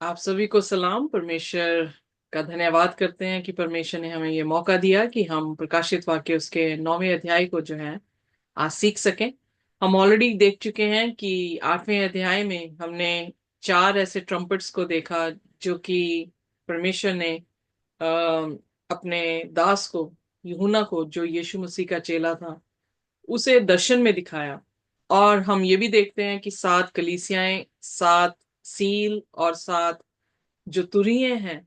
आप सभी को सलाम। परमेश्वर का धन्यवाद करते हैं कि परमेश्वर ने हमें ये मौका दिया कि हम प्रकाशित वाक्य उसके 9वें अध्याय को जो है आज सीख सकें। हम ऑलरेडी देख चुके हैं कि 8वें अध्याय में हमने 4 ऐसे ट्रम्पेट्स को देखा जो कि परमेश्वर ने अ, अपने दास को, यूहन्ना को, जो यीशु मसीह का चेला था, उसे दर्शन में दिखाया। और हम ये भी देखते हैं कि 7 कलीसियाएं, 7 सील और 7 जो तुरिये हैं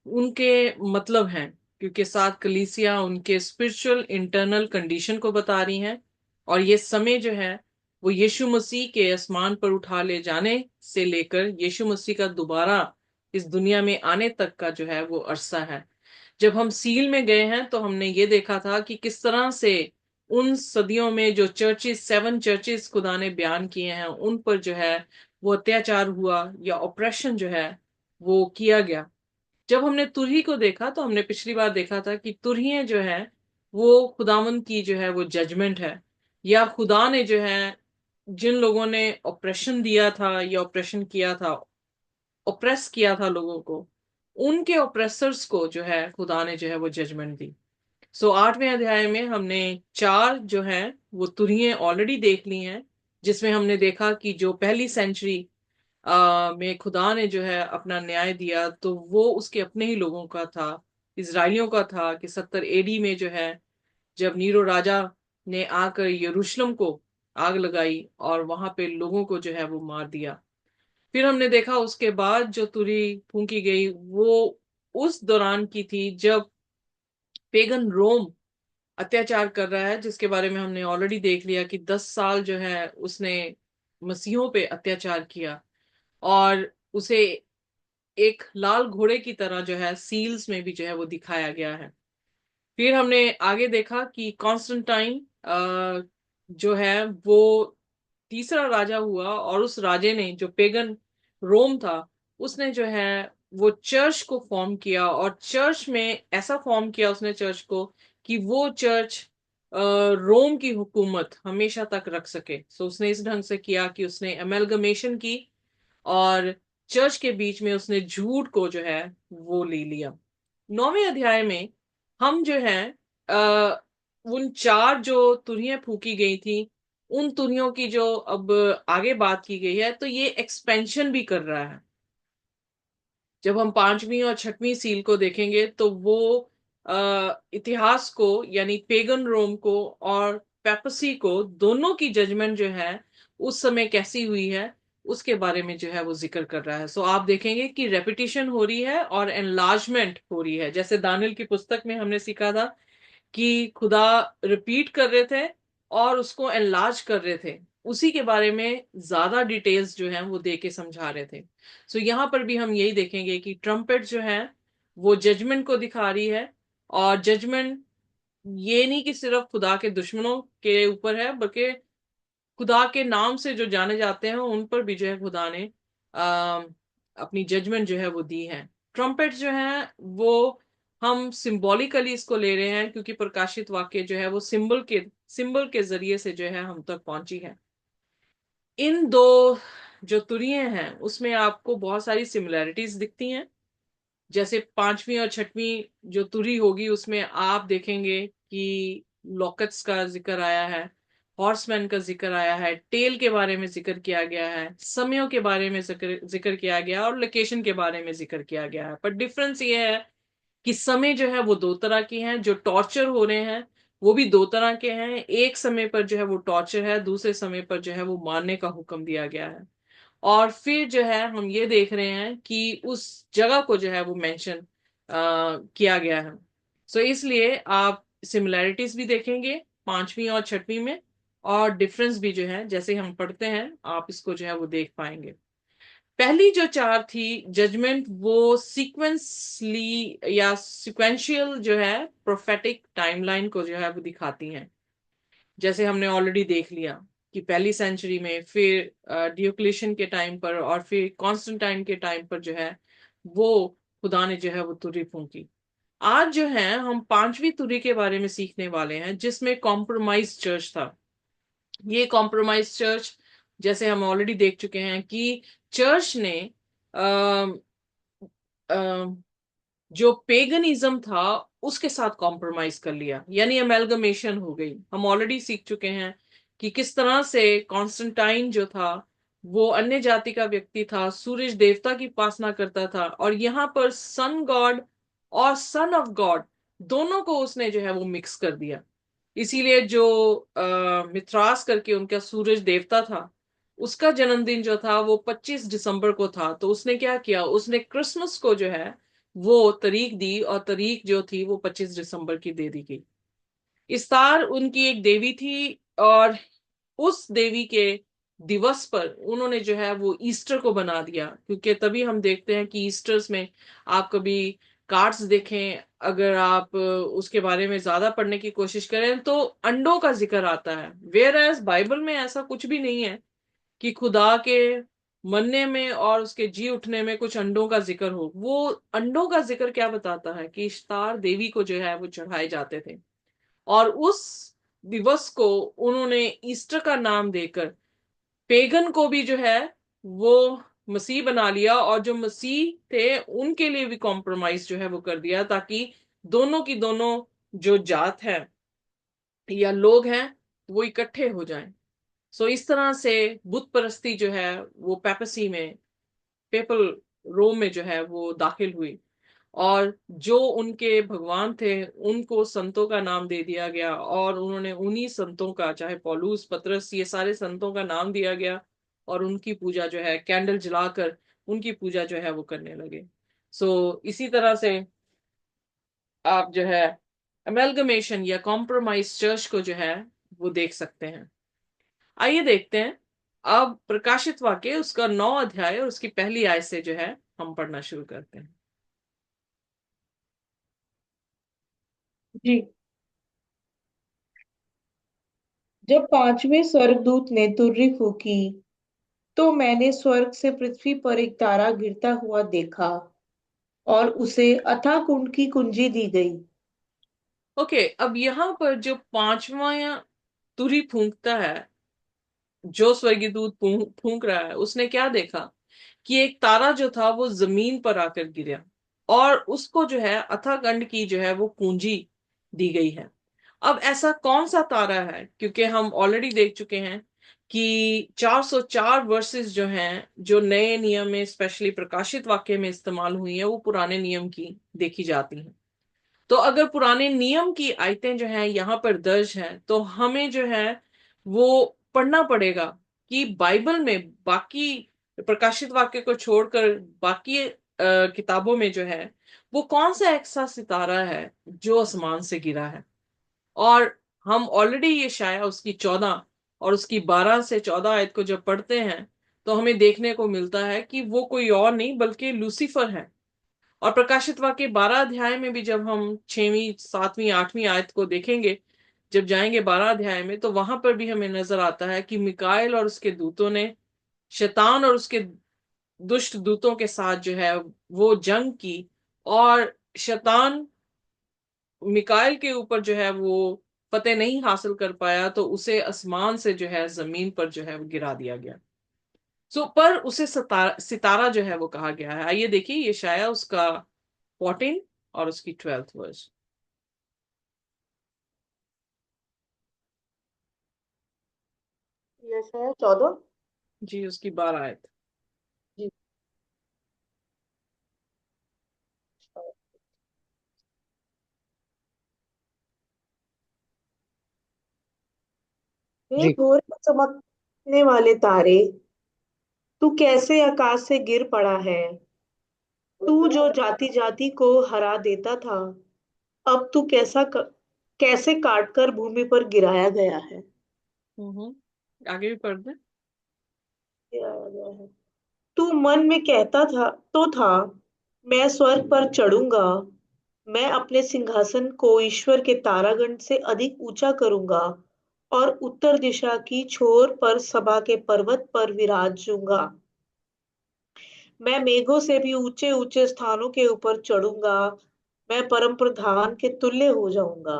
उनके मतलब हैं, क्योंकि 7 कलीसिया उनके स्पिरिचुअल इंटरनल कंडीशन को बता रही हैं। और ये समय जो है वो यीशु मसीह के आसमान पर उठा ले जाने से लेकर यीशु मसीह का दोबारा इस दुनिया में आने तक का जो है वो अरसा है। जब हम सील में गए हैं तो हमने ये देखा था कि किस तरह से उन सदियों में जो चर्चेस, 7 चर्चेस खुदा ने बयान किए हैं, उन पर जो है वो अत्याचार हुआ या ऑपरेशन जो है वो किया गया। जब हमने तुरही को देखा तो हमने पिछली बार देखा था कि तुरहियां जो है वो खुदावंद की जो है वो जजमेंट है, या खुदा ने जो है जिन लोगों ने ऑपरेशन दिया था या ऑपरेशन किया था, ओप्रेस किया था लोगों को, उनके ओप्रेसर्स को जो है खुदा ने जो है वो जजमेंट दी। सो 8वें अध्याय में हमने 4 जो है वो तुरहियां ऑलरेडी देख ली हैं, जिसमें हमने देखा कि जो पहली सेंचुरी में खुदा ने जो है अपना न्याय दिया तो वो उसके अपने ही लोगों का था, इजराइलियों का था। कि 70 एडी में जो है जब नीरो राजा ने आकर यरूशलेम को आग लगाई और वहां पे लोगों को जो है वो मार दिया। फिर हमने देखा उसके बाद जो तुरही फूंकी गई वो उस दौरान की थी जब पेगन रोम अत्याचार कर रहा है, जिसके बारे में हमने ऑलरेडी देख लिया कि 10 साल जो है उसने मसीहों पे अत्याचार किया। और उसे एक लाल घोड़े की तरह जो है सील्स में भी जो है वो दिखाया गया है। फिर हमने आगे देखा कि कॉन्स्टेंटाइन जो है वो तीसरा राजा हुआ, और उस राजे ने, जो पेगन रोम था, उसने जो है वो चर्च को फॉर्म किया। और चर्च में ऐसा फॉर्म किया उसने चर्च को कि वो चर्च रोम की हुकूमत हमेशा तक रख सके। सो उसने इस ढंग से किया कि उसने एमेलगमेशन की और चर्च के बीच में उसने झूठ को जो है वो ले लिया। 9वें अध्याय में हम जो है आ, उन 4 जो तुरियां फूकी गई थी, उन तुरियों की जो अब आगे बात की गई है, तो ये एक्सपेंशन भी कर रहा है। जब हम 5वीं और 6वीं सील को देखेंगे तो वो इतिहास को, यानी पेगन रोम को और पेपसी को, दोनों की जजमेंट जो है उस समय कैसी हुई है उसके बारे में जो है वो जिक्र कर रहा है। सो आप देखेंगे कि रेपिटेशन हो रही है और एनलार्जमेंट हो रही है। जैसे दानियल की पुस्तक में हमने सीखा था कि खुदा रिपीट कर रहे थे और उसको एनलार्ज कर रहे थे, उसी के बारे में ज्यादा डिटेल्स जो है वो दे के समझा रहे थे। सो यहाँ पर भी हम यही देखेंगे कि ट्रम्पेट जो है वो जजमेंट को दिखा रही है। और जजमेंट ये नहीं कि सिर्फ खुदा के दुश्मनों के ऊपर है, बल्कि खुदा के नाम से जो जाने जाते हैं उन पर भी जो है खुदा ने आ, अपनी जजमेंट जो है वो दी है। ट्रम्पेट जो है वो हम सिंबॉलिकली इसको ले रहे हैं, क्योंकि प्रकाशित वाक्य जो है वो सिंबल के जरिए से जो है हम तक पहुंची है। इन दो जो तुरिये हैं उसमें आपको बहुत सारी सिमिलैरिटीज दिखती हैं। जैसे 5वीं और 6वीं जो तुरी होगी उसमें आप देखेंगे कि लॉकेट्स का जिक्र आया है, हॉर्समैन का जिक्र आया है, टेल के बारे में जिक्र किया गया है, समयों के बारे में जिक्र किया गया और लोकेशन के बारे में जिक्र किया गया है। पर डिफरेंस ये है कि समय जो है वो 2 तरह के हैं, जो टॉर्चर हो रहे हैं वो भी 2 तरह के हैं। एक समय पर जो है वो टॉर्चर है, दूसरे समय पर जो है वो मारने का हुक्म दिया गया है। और फिर जो है हम ये देख रहे हैं कि उस जगह को जो है वो मेंशन किया गया है। सो इसलिए आप सिमिलैरिटीज भी देखेंगे 5वीं और 6वीं में, और डिफरेंस भी जो है जैसे हम पढ़ते हैं आप इसको जो है वो देख पाएंगे। पहली जो 4 थी जजमेंट, वो सीक्वेंसली या सिक्वेंशियल जो है प्रोफेटिक टाइमलाइन को जो है वो दिखाती हैं। जैसे हमने ऑलरेडी देख लिया कि पहली सेंचुरी में, फिर डियोक्लेशियन के टाइम पर, और फिर कॉन्स्टेंटाइन के टाइम पर जो है वो खुदा ने जो है वो तुरही फूंकी। आज जो है हम 5वीं तुरही के बारे में सीखने वाले हैं, जिसमें कॉम्प्रोमाइज चर्च था। ये कॉम्प्रोमाइज चर्च, जैसे हम ऑलरेडी देख चुके हैं कि चर्च ने जो पेगनिज्म था उसके साथ कॉम्प्रोमाइज कर लिया, यानी अमेलगमेशन हो गई। हम ऑलरेडी सीख चुके हैं कि किस तरह से कॉन्स्टेंटाइन जो था वो अन्य जाति का व्यक्ति था, सूरज देवता की उपासना करता था, और यहाँ पर सन गॉड और सन ऑफ गॉड दोनों को उसने जो है वो मिक्स कर दिया। इसीलिए जो मिथ्रास करके उनका सूरज देवता था, उसका जन्मदिन जो था वो 25 दिसंबर को था। तो उसने क्या किया, उसने क्रिसमस को जो है वो तारीख दी, और तारीख जो थी वो 25 दिसंबर की दे दी गई। इस्तार उनकी एक देवी थी, और उस देवी के दिवस पर उन्होंने जो है वो ईस्टर को बना दिया, क्योंकि तभी हम देखते हैं कि ईस्टर्स में आप कभी कार्ड्स देखें, अगर आप उसके बारे में ज्यादा पढ़ने की कोशिश करें तो अंडों का जिक्र आता है, वेयर एज बाइबल में ऐसा कुछ भी नहीं है कि खुदा के मरने में और उसके जी उठने में कुछ अंडों का जिक्र हो। वो अंडों का जिक्र क्या बताता है कि इश्तार देवी को जो है वो चढ़ाए जाते थे, और उस दिवस को उन्होंने ईस्टर का नाम देकर पेगन को भी जो है वो मसीह बना लिया, और जो मसीह थे उनके लिए भी कॉम्प्रोमाइज जो है वो कर दिया, ताकि दोनों की दोनों जो जात है या लोग हैं वो इकट्ठे हो जाएं। सो इस तरह से बुत परस्ती जो है वो पेपसी में, पेपल रोम में जो है वो दाखिल हुई, और जो उनके भगवान थे उनको संतों का नाम दे दिया गया, और उन्होंने उन्हीं संतों का, चाहे पौलुस पतरस, ये सारे संतों का नाम दिया गया, और उनकी पूजा जो है कैंडल जलाकर उनकी पूजा जो है वो करने लगे। इसी तरह से आप जो है अमेलगमेशन या कॉम्प्रोमाइज चर्च को जो है वो देख सकते हैं। आइए देखते हैं अब प्रकाशित वाक्य उसका 9 अध्याय और उसकी पहली आयत से जो है हम पढ़ना शुरू करते हैं। जी। जब पांचवें स्वर्गदूत ने तुरही फूकी तो मैंने स्वर्ग से पृथ्वी पर एक तारा गिरता हुआ देखा और उसे अथाह कुंड की कुंजी दी गई। ओके, अब यहाँ पर जो पांचवा तुरही फूंकता है, जो स्वर्गीय दूत फूंक रहा है, उसने क्या देखा कि एक तारा जो था वो जमीन पर आकर गिरा, और उसको जो है अथाकंड की जो है वो पूंजी दी गई है। अब ऐसा कौन सा तारा है, क्योंकि हम ऑलरेडी देख चुके हैं कि 404 वर्सेस जो हैं, जो नए नियम में स्पेशली प्रकाशित वाक्य में इस्तेमाल हुई है, वो पुराने नियम की देखी जाती हैं। तो अगर पुराने नियम की आयतें जो हैं यहाँ पर दर्ज हैं, तो हमें जो है वो पढ़ना पड़ेगा कि बाइबल में बाकी प्रकाशित वाक्य को छोड़कर बाकी किताबों में जो है वो कौन सा ऐसा सितारा है जो आसमान से गिरा है। और हम ऑलरेडी ये शाया उसकी 14 और उसकी 12 से 14 आयत को जब पढ़ते हैं, तो हमें देखने को मिलता है कि वो कोई और नहीं बल्कि लूसीफर है। और प्रकाशित वाक्य 12 अध्याय में भी जब हम 6वीं 7वीं 8वीं आयत को देखेंगे, जब जाएंगे 12 अध्याय में, तो वहां पर भी हमें नजर आता है कि मिकाएल और उसके दूतों ने शैतान और उसके दुष्ट दूतों के साथ जो है वो जंग की, और शैतान मिकाएल के ऊपर जो है वो फतेह नहीं हासिल कर पाया, तो उसे आसमान से जो है जमीन पर जो है वो गिरा दिया गया। पर उसे सितारा सितारा जो है वो कहा गया है। आइए देखिए ये शाया उसका 14 और उसकी 12th वर्स। यशायाह 14। जी, उसकी 12 आयत। जी। हे जी। भोर में चमकने वाले तारे, तू कैसे आकाश से गिर पड़ा है। तू जो जाति जाति को हरा देता था, अब तू कैसे काट कर भूमि पर गिराया गया है। आगे भी पढ़ दें। गिराया गया है। तू मन में कहता था, मैं स्वर्ग पर चढ़ूंगा, मैं अपने सिंहासन को ईश्वर के तारागण से अधिक ऊंचा करूंगा और उत्तर दिशा की छोर पर सभा के पर्वत पर विराजूंगा। मैं मेघों से भी ऊंचे ऊंचे स्थानों के ऊपर चढ़ूंगा, मैं परम प्रधान के तुल्य हो जाऊंगा।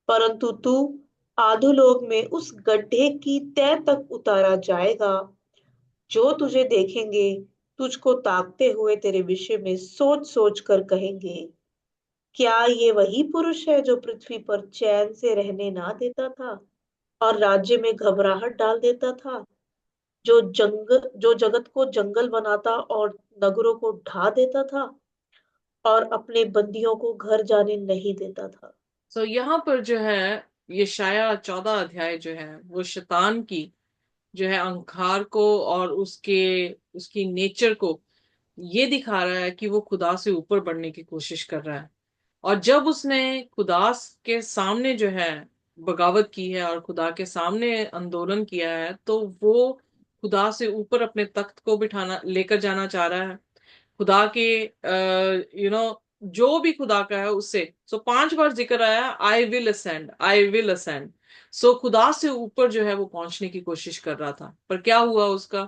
परंतु तू आधोलोक में उस गड्ढे की तह तक उतारा जाएगा। जो तुझे देखेंगे तुझको ताकते हुए तेरे विषय में सोच सोच कर कहेंगे, क्या ये वही पुरुष है जो पृथ्वी पर चैन से रहने ना देता था और राज्य में घबराहट डाल देता था, जो जगत को जंगल बनाता और नगरों को ढा देता था और अपने बंदियों को घर जाने नहीं देता था। सो यहाँ पर जो है यशाया 14 अध्याय जो है वो शैतान की जो है अहंकार को और उसके उसकी नेचर को ये दिखा रहा है कि वो खुदा से ऊपर बढ़ने की कोशिश कर रहा है। और जब उसने खुदा के सामने जो है बगावत की है और खुदा के सामने आंदोलन किया है, तो वो खुदा से ऊपर अपने तख्त को बिठाना लेकर जाना चाह रहा है। खुदा के जो भी खुदा का है उससे 5 बार जिक्र आया, I will ascend, I will ascend. So खुदा से ऊपर जो है वो पहुंचने की कोशिश कर रहा था, पर क्या हुआ उसका?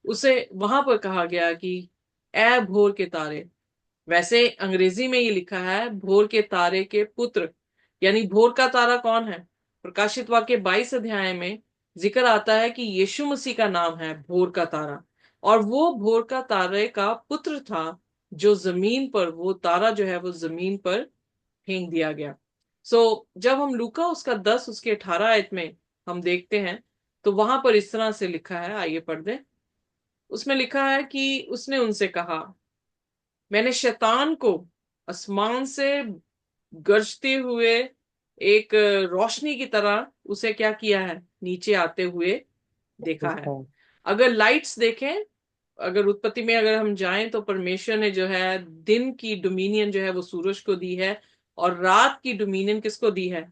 उसे वहां पर कहा गया कि ए भोर के तारे। वैसे अंग्रेजी में ये लिखा है भोर के तारे के पुत्र, यानी भोर का तारा कौन है? प्रकाशित वाक्य 22 अध्याय में जिक्र आता है कि यीशु मसीह का नाम है भोर का तारा, और वो भोर का तारे का पुत्र था जो जमीन पर, वो तारा जो है वो जमीन पर फेंक दिया गया। जब हम लूका उसका 10 उसके 18 आयत में हम देखते हैं, तो वहां पर इस तरह से लिखा है, आइए पढ़ दें। उसमें लिखा है कि उसने उनसे कहा, मैंने शैतान को आसमान से गरजते हुए एक रोशनी की तरह उसे क्या किया है, नीचे आते हुए देखा है। देखा। अगर लाइट्स देखें, अगर उत्पत्ति में अगर हम जाएं, तो परमेश्वर ने जो है दिन की डोमिनियन जो है वो सूरज को दी है, और रात की डोमिनियन किसको दी है?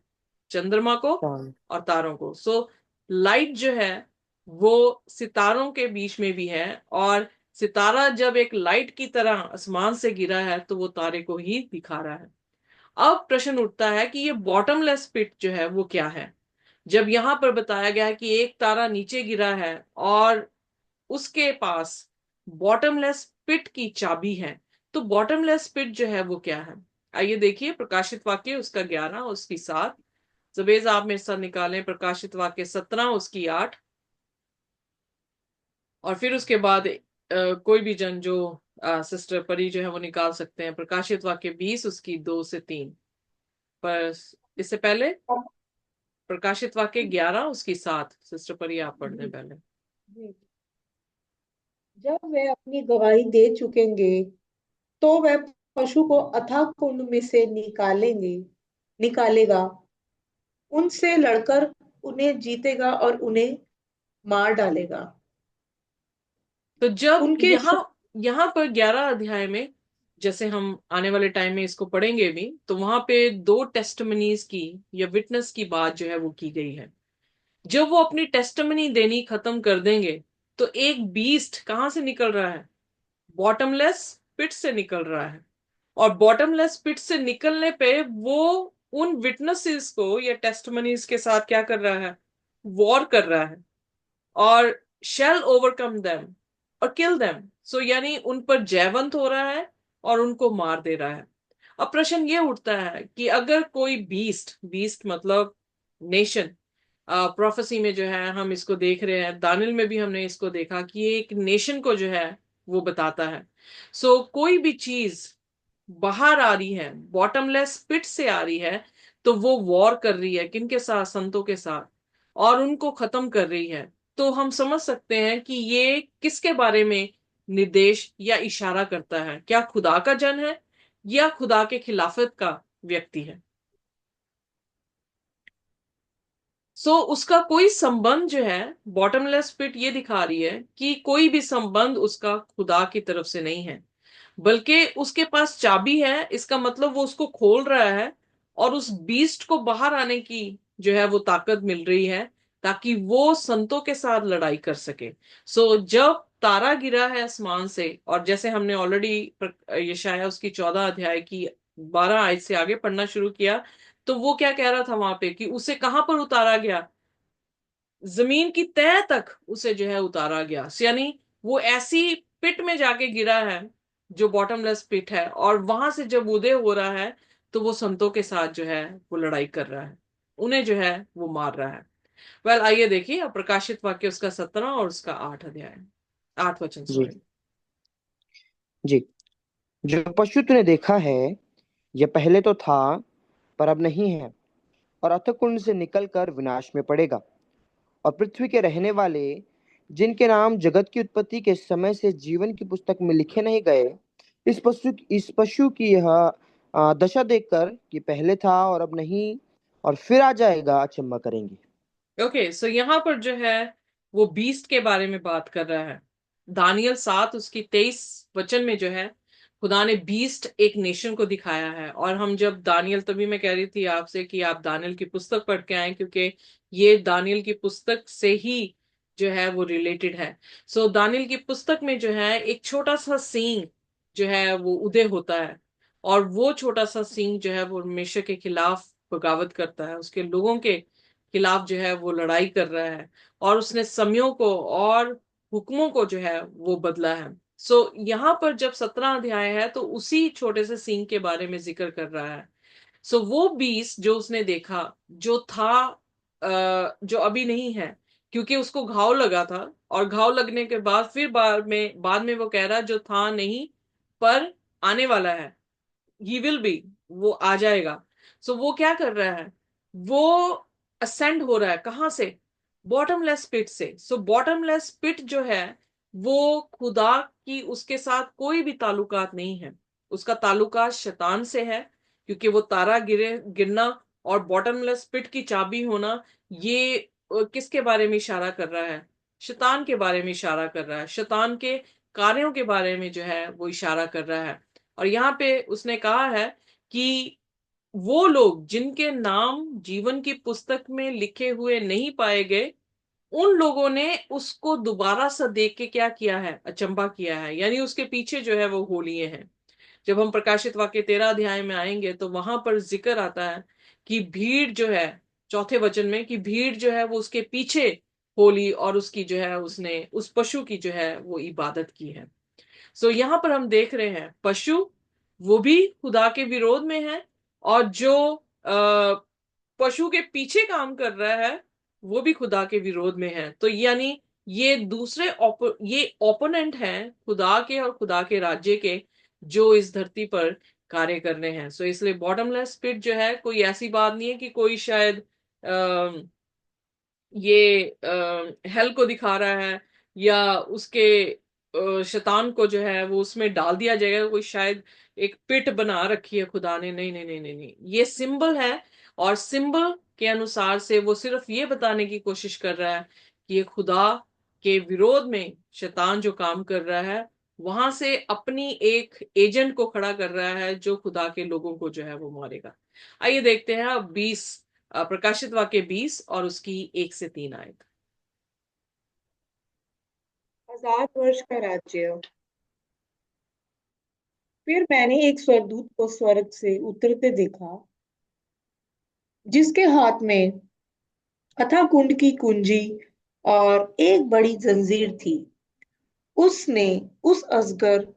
चंद्रमा को चांद। और तारों को। लाइट जो है वो सितारों के बीच में भी है, और सितारा जब एक लाइट की तरह आसमान से गिरा है तो वो तारे को ही दिखा रहा है। अब प्रश्न उठता है कि ये बॉटमलेस पिट जो है वो क्या है? जब यहां पर बताया गया है कि एक तारा नीचे गिरा है और उसके पास बॉटमलेस पिट की चाबी है, तो बॉटमलेस पिट जो है वो क्या है? आइए देखिए प्रकाशित वाक्य उसका 11 उसकी 7। जबेज आप मेरे साथ निकालें प्रकाशित वाक्य 17 उसकी 8, और फिर उसके बाद कोई भी जन जो सिस्टर परी जो है वो निकाल सकते हैं प्रकाशित वाक्य 20 उसकी 2 से 3। पर इससे पहले प्रकाशित वाक्य 11 उसकी 7, सिस्टर परी आप पढ़ दें जी, पहले। जी। जब वे अपनी गवाही दे चुकेंगे तो वह पशु को अथाह कुंड में से निकालेगा, उनसे लड़कर उन्हें जीतेगा और उन्हें मार डालेगा। तो जब उनके यहाँ यहाँ पर 11 अध्याय में, जैसे हम आने वाले टाइम में इसको पढ़ेंगे भी, तो वहां पे 2 टेस्टमनीज की या विटनेस की बात जो है वो की गई है। जब वो अपनी टेस्टमनी देनी खत्म कर देंगे, तो एक बीस्ट कहां से निकल रहा है? बॉटमलेस पिट से निकल रहा है। और बॉटमलेस पिट से निकलने पे वो उन विटनेसेस को या टेस्टमनीज के साथ क्या कर रहा है? वॉर कर रहा है, और शेल ओवरकम देम और किल देम। यानी उन पर जयवंत हो रहा है और उनको मार दे रहा है। अब प्रश्न ये उठता है कि अगर कोई बीस्ट, बीस्ट मतलब नेशन, प्रोफेसी में जो है हम इसको देख रहे हैं, दानिल में भी हमने इसको देखा कि ये एक नेशन को जो है वो बताता है। कोई भी चीज बाहर आ रही है, बॉटमलेस पिट से आ रही है, तो वो वॉर कर रही है किनके साथ? संतों के साथ, और उनको खत्म कर रही है। तो हम समझ सकते हैं कि ये किसके बारे में निर्देश या इशारा करता है? क्या खुदा का जन है या खुदा के खिलाफत का व्यक्ति है? उसका कोई संबंध जो है, बॉटमलेस पिट ये दिखा रही है कि कोई भी संबंध उसका खुदा की तरफ से नहीं है, बल्कि उसके पास चाबी है। इसका मतलब वो उसको खोल रहा है, और उस बीस्ट को बाहर आने की जो है वो ताकत मिल रही है, ताकि वो संतों के साथ लड़ाई कर सके। जब तारा गिरा है आसमान से, और जैसे हमने ऑलरेडी यशायाह उसकी 14 अध्याय की 12 आयत से आगे पढ़ना शुरू किया, तो वो क्या कह रहा था वहां पे कि उसे कहां पर उतारा गया? जमीन की तह तक उसे जो है उतारा गया। यानी वो ऐसी पिट में जाके गिरा है जो बॉटमलेस पिट है, और वहां से जब उदय हो रहा है, तो वो संतों के साथ जो है वो लड़ाई कर रहा है, उन्हें जो है वो मार रहा है। आइए देखिए अब प्रकाशित वाक्य उसका 17 और उसका 8 अध्याय, 8 वचन जी। सॉरी। जी। जो पशु तूने देखा है, यह पहले तो था, पर अब नहीं है, और अथक कुंड से निकलकर विनाश में पड़ेगा। और पृथ्वी के रहने वाले, जिनके नाम जगत की उत्पत्ति के समय से जीवन की पुस्तक में लिखे नहीं गए, इस पशु की यह दशा देखकर कि पहले था और अब नहीं और फिर आ जाएगा, अचंभा करेंगे। ओके, सो यहाँ पर जो है वो बीस्ट के बारे में बात कर रहा है। दानियल 7 उसकी 23 वचन में जो है खुदा ने बीस्ट एक नेशन को दिखाया है। और हम जब दानियल, तभी मैं कह रही थी आपसे कि आप दानियल की पुस्तक पढ़ के आए, क्योंकि ये दानियल की पुस्तक से ही जो है वो रिलेटेड है। सो दानियल की पुस्तक में जो है एक छोटा सा सींग जो है वो उदय होता है, और वो छोटा सा सींग जो है वो परमेश्वर के खिलाफ बगावत करता है, उसके लोगों के खिलाफ जो है वो लड़ाई कर रहा है, और उसने समयों को और हुक्मों को जो है वो बदला है। सो यहाँ पर जब 17 अध्याय है तो उसी छोटे से सींग के बारे में जिक्र कर रहा है। सो वो बीस जो उसने देखा, जो था, जो अभी नहीं है, क्योंकि उसको घाव लगा था, और घाव लगने के बाद फिर बाद में वो कह रहा जो था नहीं पर आने वाला है, ही विल बी, वो आ जाएगा। सो वो क्या कर रहा है, वो असेंड हो रहा है कहां से, बॉटमलेस पिट से। सो बॉटमलेस पिट जो है वो खुदा की, उसके साथ कोई भी ताल्लुकात नहीं है, उसका ताल्लुकात शैतान से है, क्योंकि वो तारा गिरना और बॉटमलेस पिट की चाबी होना, ये किसके बारे में इशारा कर रहा है, शैतान के बारे में इशारा कर रहा है, शैतान के कार्यों के बारे में जो है वो इशारा कर रहा है। और यहाँ पे उसने कहा है कि वो लोग जिनके नाम जीवन की पुस्तक में लिखे हुए नहीं पाए गए, उन लोगों ने उसको दोबारा से देख के क्या किया है, अचंभा किया है, यानी उसके पीछे जो है वो हो लिए हैं। जब हम प्रकाशित वाक्य 13 अध्याय में आएंगे तो वहां पर जिक्र आता है कि भीड़ जो है, चौथे वचन में, कि भीड़ जो है वो उसके पीछे होली, और उसकी जो है उसने उस पशु की जो है वो इबादत की है। सो यहाँ पर हम देख रहे हैं पशु वो भी खुदा के विरोध में है, और जो पशु के पीछे काम कर रहा है वो भी खुदा के विरोध में है। तो यानी ये ये ओपोनेंट हैं खुदा के और खुदा के राज्य के, जो इस धरती पर कार्य कर रहे हैं। सो इसलिए बॉटमलेस पिट जो है कोई ऐसी बात नहीं है कि कोई शायद ये हेल को दिखा रहा है, या उसके शैतान को जो है वो उसमें डाल दिया जाएगा, कोई शायद एक पिट बना रखी है खुदा ने। नहीं नहीं नहीं नहीं नहीं, ये सिंबल है, और सिंबल के अनुसार से वो सिर्फ ये बताने की कोशिश कर रहा है कि ये खुदा के विरोध में शैतान जो काम कर रहा है, वहां से अपनी एक एजेंट को खड़ा कर रहा है जो खुदा के लोगों को जो है वो मारेगा। आइए देखते हैं अब प्रकाशित वाक्य 20 और उसकी 1 से 3 आयत। 1000 वर्ष का राज्य। फिर मैंने एक स्वर्गदूत को स्वर्ग से उतरते देखा, जिसके हाथ में अथाह कुंड की कुंजी और एक बड़ी जंजीर थी। उसने उस अजगर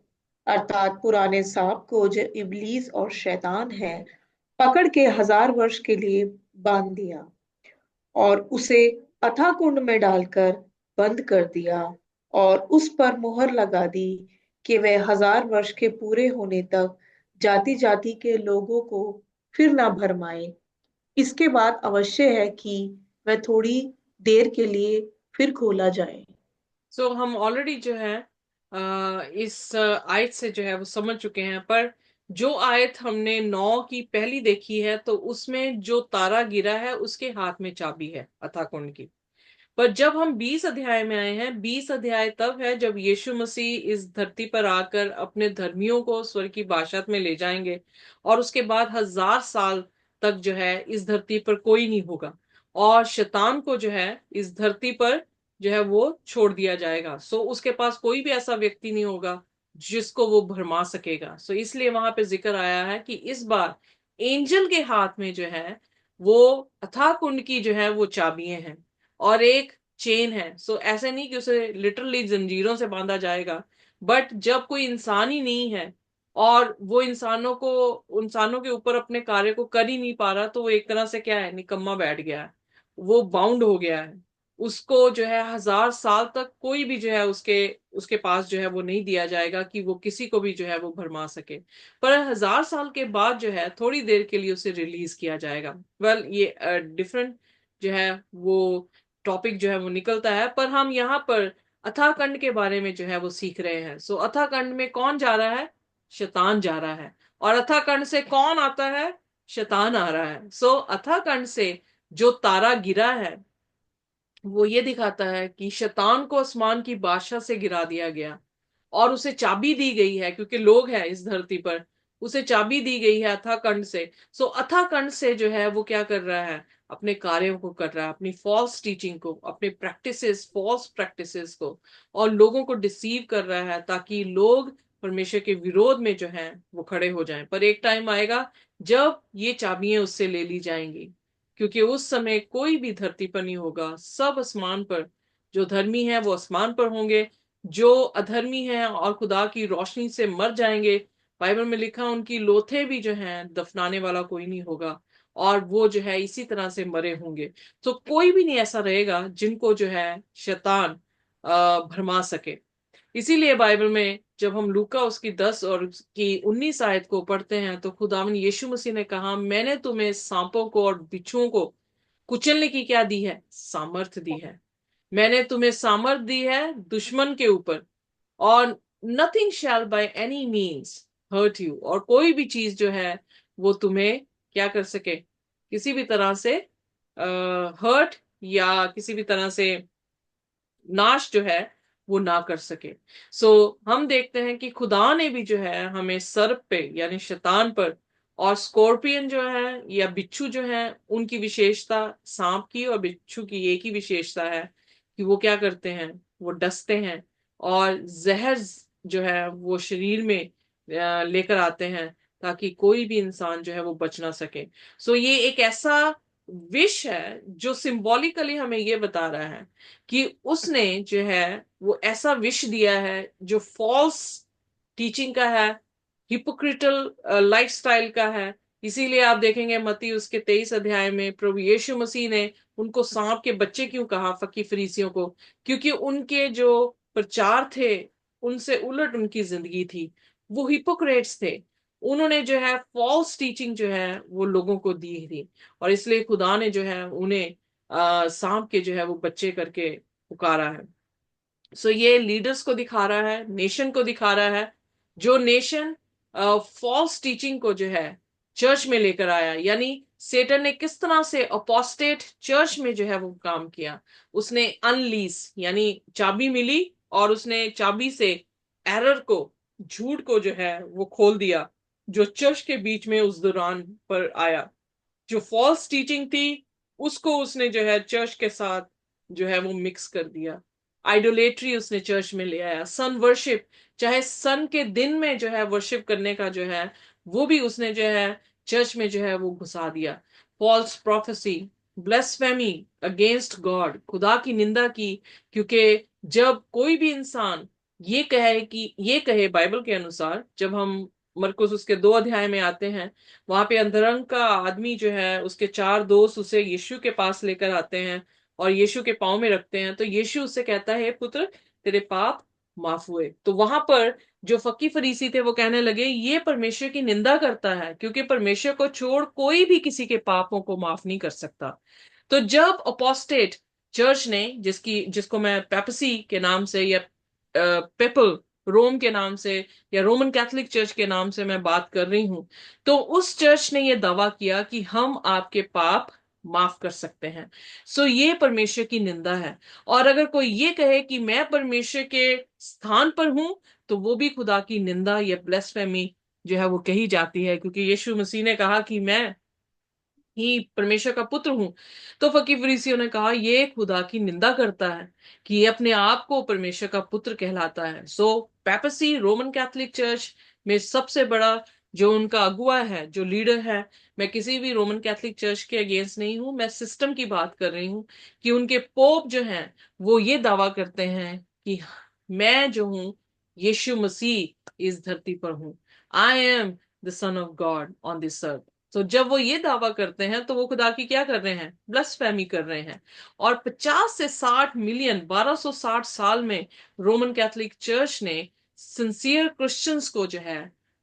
अर्थात पुराने सांप को, जो इबलीस और शैतान है, पकड़ के 1000 वर्ष के लिए बांध दिया और उसे अथाह कुंड में डालकर बंद कर दिया, और उस पर मुहर लगा दी कि वह 1000 वर्ष के पूरे होने तक जाति जाति के लोगों को फिर ना भरमाए। इसके बाद अवश्य है कि वह थोड़ी देर के लिए फिर खोला जाए। सो हम ऑलरेडी जो है इस आयत से जो है वो समझ चुके हैं, पर जो आयत हमने 9 की पहली देखी है तो उसमें जो तारा गिरा है उसके हाथ में चाबी है अथाह कुंड की। पर जब हम 20 अध्याय में आए हैं, 20 अध्याय तब है जब यीशु मसीह इस धरती पर आकर अपने धर्मियों को स्वर्ग की बादशाहत में ले जाएंगे, और उसके बाद 1000 साल तक जो है इस धरती पर कोई नहीं होगा, और शैतान को जो है इस धरती पर जो है वो छोड़ दिया जाएगा। सो उसके पास कोई भी ऐसा व्यक्ति नहीं होगा जिसको वो भरमा सकेगा। सो इसलिए वहां पे जिक्र आया है कि इस बार एंजल के हाथ में जो है वो अथाह कुंड की जो है वो चाबियां हैं, और एक चेन है। सो ऐसे नहीं कि उसे लिटरली जंजीरों से बांधा जाएगा, बट जब कोई इंसान ही नहीं है और वो इंसानों के ऊपर अपने कार्य को कर ही नहीं पा रहा, तो वो एक तरह से क्या है, निकम्मा बैठ गया है, वो बाउंड हो गया है। उसको जो है 1000 साल तक कोई भी जो है उसके उसके पास जो है वो नहीं दिया जाएगा कि वो किसी को भी जो है वो भरमा सके। पर 1000 साल के बाद जो है थोड़ी देर के लिए उसे रिलीज किया जाएगा। ये डिफरेंट जो है वो टॉपिक जो है वो निकलता है, पर हम यहाँ पर अथाकंड के बारे में जो है वो सीख रहे हैं। सो अथाकंड में कौन जा रहा है? शैतान जा रहा है। और अथाकंड से कौन आता है? शैतान आ रहा है। सो अथाकंड से जो तारा गिरा है वो ये दिखाता है कि शैतान को आसमान की बादशाह से गिरा दिया गया और उसे चाबी दी गई है, क्योंकि लोग हैं इस धरती पर, उसे चाबी दी गई है अथाकंड से। सो अथाकंड से जो है वो क्या कर रहा है? अपने कार्यों को कर रहा है, अपनी फॉल्स टीचिंग को, अपने प्रैक्टिसेस, फॉल्स प्रैक्टिसेस को, और लोगों को डिसीव कर रहा है ताकि लोग परमेश्वर के विरोध में जो है वो खड़े हो जाएं। पर एक टाइम आएगा जब ये चाबियां उससे ले ली जाएंगी, क्योंकि उस समय कोई भी धरती पर नहीं होगा, सब आसमान पर। जो धर्मी है वो आसमान पर होंगे, जो अधर्मी हैं और खुदा की रोशनी से मर जाएंगे, बाइबल में लिखा उनकी लोथे भी जो हैं दफनाने वाला कोई नहीं होगा, और वो जो है इसी तरह से मरे होंगे। तो कोई भी नहीं ऐसा रहेगा जिनको जो है शैतान भरमा सके। इसीलिए बाइबल में जब हम लूका उसकी 10 और उसकी 19 आयत को पढ़ते हैं तो खुदावन यीशु मसीह ने कहा, मैंने तुम्हें सांपों को और बिच्छुओं को कुचलने की क्या दी है? सामर्थ दी है। मैंने तुम्हें सामर्थ दी है दुश्मन के ऊपर, और nothing shall by any means hurt you, और कोई भी चीज जो है वो तुम्हें क्या कर सके? किसी भी तरह से हर्ट या किसी भी तरह से नाश जो है वो ना कर सके। सो हम देखते हैं कि खुदा ने भी जो है हमें सर्प पे यानी शैतान पर, और स्कॉर्पियन जो है या बिच्छू जो है, उनकी विशेषता, सांप की और बिच्छू की एक ही विशेषता है कि वो क्या करते हैं? वो डसते हैं और जहर जो है वो शरीर में लेकर आते हैं ताकि कोई भी इंसान जो है वो बच ना सके। सो ये एक ऐसा विष है जो सिंबॉलिकली हमें ये बता रहा है कि उसने जो है वो ऐसा विष दिया है जो फॉल्स टीचिंग का है, हिपोक्रिटल लाइफस्टाइल का है। इसीलिए आप देखेंगे मत्ती उसके 23 अध्याय में प्रभु यीशु मसीह ने उनको सांप के बच्चे क्यों कहा, फकी फरीसियों को? क्योंकि उनके जो प्रचार थे उनसे उलट उनकी जिंदगी थी। वो हिपोक्रेट्स थे। उन्होंने जो है फॉल्स टीचिंग जो है वो लोगों को दी थी, और इसलिए खुदा ने जो है उन्हें सांप के जो है वो बच्चे करके पुकारा है। सो ये लीडर्स को दिखा रहा है, नेशन को दिखा रहा है। जो नेशन फॉल्स टीचिंग को जो है चर्च में लेकर आया, यानी सेटन ने किस तरह से अपोस्टेट चर्च में जो है वो काम किया। उसने अनलीस यानी चाबी मिली, और उसने चाबी से एरर को, झूठ को जो है वो खोल दिया जो चर्च के बीच में उस दौरान पर आया। जो फॉल्स टीचिंग थी उसको उसने जो है चर्च के साथ जो है वो मिक्स कर दिया। आइडोलेट्री उसने चर्च में ले आया, सन वर्शिप, चाहे सन के दिन में जो है वर्शिप करने का जो है वो भी उसने जो है चर्च में जो है वो घुसा दिया। फॉल्स प्रोफेसी, ब्लेस्फेमी अगेंस्ट गॉड, खुदा की निंदा की। क्योंकि जब कोई भी इंसान ये कहे कि ये कहे, बाइबल के अनुसार जब हम मरकुस उसके 2 अध्याय में आते हैं, वहां पे अंधरंग का आदमी जो है उसके 4 दोस्त उसे यीशु के पास लेकर आते हैं और यीशु के पांव में रखते हैं, तो यीशु उससे कहता है, पुत्र तेरे पाप माफ हुए। तो वहां पर जो फकी फरीसी थे वो कहने लगे ये परमेश्वर की निंदा करता है, क्योंकि परमेश्वर को छोड़ कोई भी किसी के पापों को माफ नहीं कर सकता। तो जब अपोस्टेट चर्च ने, जिसको मैं पेपसी के नाम से या पेपल रोम के नाम से या रोमन कैथोलिक चर्च के नाम से मैं बात कर रही हूं, तो उस चर्च ने यह दावा किया कि हम आपके पाप माफ कर सकते हैं। सो ये परमेश्वर की निंदा है। और अगर कोई ये कहे कि मैं परमेश्वर के स्थान पर हूं, तो वो भी खुदा की निंदा या ब्लेस्फेमी जो है वो कही जाती है, क्योंकि यीशु मसीह ने कहा कि मैं ही परमेश्वर का पुत्र हूं। तो फकीर फरीसियों ने कहा ये खुदा की निंदा करता है कि ये अपने आप को परमेश्वर का पुत्र कहलाता है। सो पेपसी रोमन कैथोलिक चर्च में सबसे बड़ा जो उनका अगुआ है, जो लीडर है, मैं किसी भी रोमन कैथोलिक चर्च के अगेंस्ट नहीं हूं, मैं सिस्टम की बात कर रही हूं, कि उनके पोप जो हैं वो ये दावा करते हैं कि मैं जो हूं यीशु मसीह इस धरती पर हूं। I am the son of God on this earth. तो जब वो ये दावा करते हैं तो वो खुदा की क्या कर रहे हैं, ब्लस्फेमी कर रहे हैं। और 50 से 60 मिलियन 1260 में रोमन कैथोलिक चर्च ने सिंसियर क्रिश्चियंस को जो है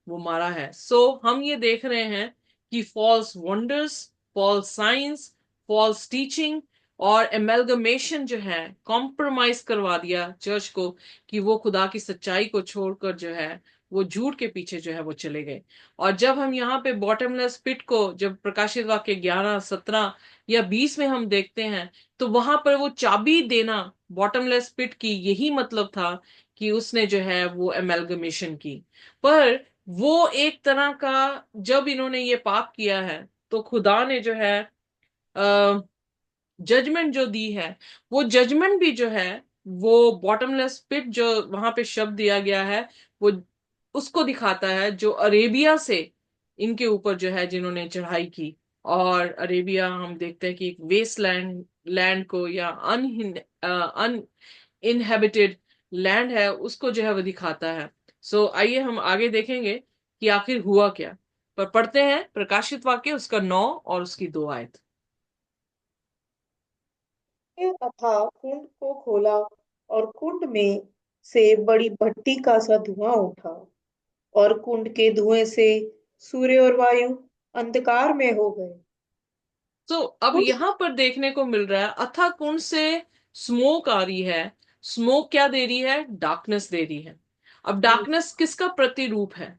वो मारा है। सो हम ये देख रहे हैं कि false wonders, false science, false teaching और एमेलगमेशन जो है, कॉम्प्रोमाइज करवा दिया चर्च को कि वो खुदा की सच्चाई को छोड़कर जो है वो झूठ के पीछे जो है वो चले गए। और जब हम यहाँ पे बॉटमलेस पिट को जब प्रकाशित वाक्य 11, 17 या 20 में हम देखते हैं, तो वहां पर वो चाबी देना बॉटमलेस पिट की यही मतलब था कि उसने जो है वो एमेलगमेशन की। पर वो एक तरह का, जब इन्होंने ये पाप किया है तो खुदा ने जो है जजमेंट जो दी है, वो जजमेंट भी जो है वो बॉटमलेस पिट जो वहां पे शब्द दिया गया है, वो उसको दिखाता है जो अरेबिया से इनके ऊपर जो है जिन्होंने चढ़ाई की। और अरेबिया हम देखते हैं कि एक वेस्ट लैंड को या अन इनहेबिटेड लैंड है, उसको जो है वो दिखाता है। सो आइए हम आगे देखेंगे कि आखिर हुआ क्या। पर पढ़ते हैं प्रकाशित वाक्य उसका 9 और उसकी 2 आयत। फिर अथाह कुंड को खोला और कुंड में से बड़ी भट्टी का सा धुआं उठा, और कुंड के धुएं से सूर्य और वायु अंधकार में हो गए। तो अब उस यहां पर देखने को मिल रहा है अथाह कुंड से स्मोक आ रही है। स्मोक क्या दे रही है, डार्कनेस दे रही है। अब जी, डार्कनेस किसका प्रतिरूप है,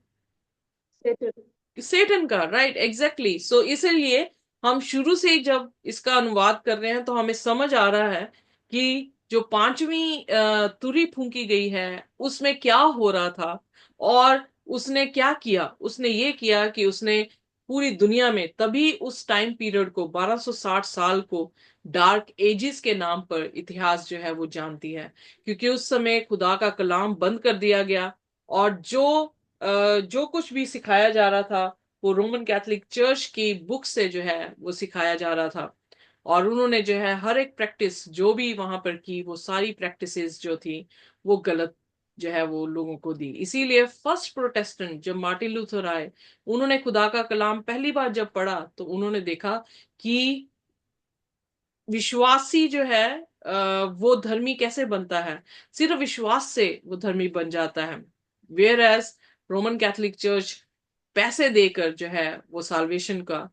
सेटन। सेटन का, राइट, एग्जैक्टली। सो इसीलिए हम शुरू से ही जब इसका अनुवाद कर रहे हैं तो हमें समझ आ रहा है कि जो पांचवी तुरही फूंकी गई है उसमें क्या हो रहा था। और उसने क्या किया, उसने ये किया कि उसने पूरी दुनिया में, तभी उस टाइम पीरियड को 1260 साल को डार्क एजिस के नाम पर इतिहास जो है वो जानती है, क्योंकि उस समय खुदा का कलाम बंद कर दिया गया। और जो कुछ भी सिखाया जा रहा था वो रोमन कैथोलिक चर्च की बुक से जो है वो सिखाया जा रहा था। और उन्होंने जो है हर एक प्रैक्टिस जो भी वहां पर की, वो सारी प्रैक्टिसेस जो थी वो गलत जो है वो लोगों को दी। इसीलिए फर्स्ट प्रोटेस्टेंट जब मार्टिन लूथर आए, उन्होंने खुदा का कलाम पहली बार जब पढ़ा तो उन्होंने देखा कि विश्वासी जो है वो धर्मी कैसे बनता है, सिर्फ विश्वास से वो धर्मी बन जाता है। Whereas Roman Catholic church पैसे देकर जो है वो साल्वेशन का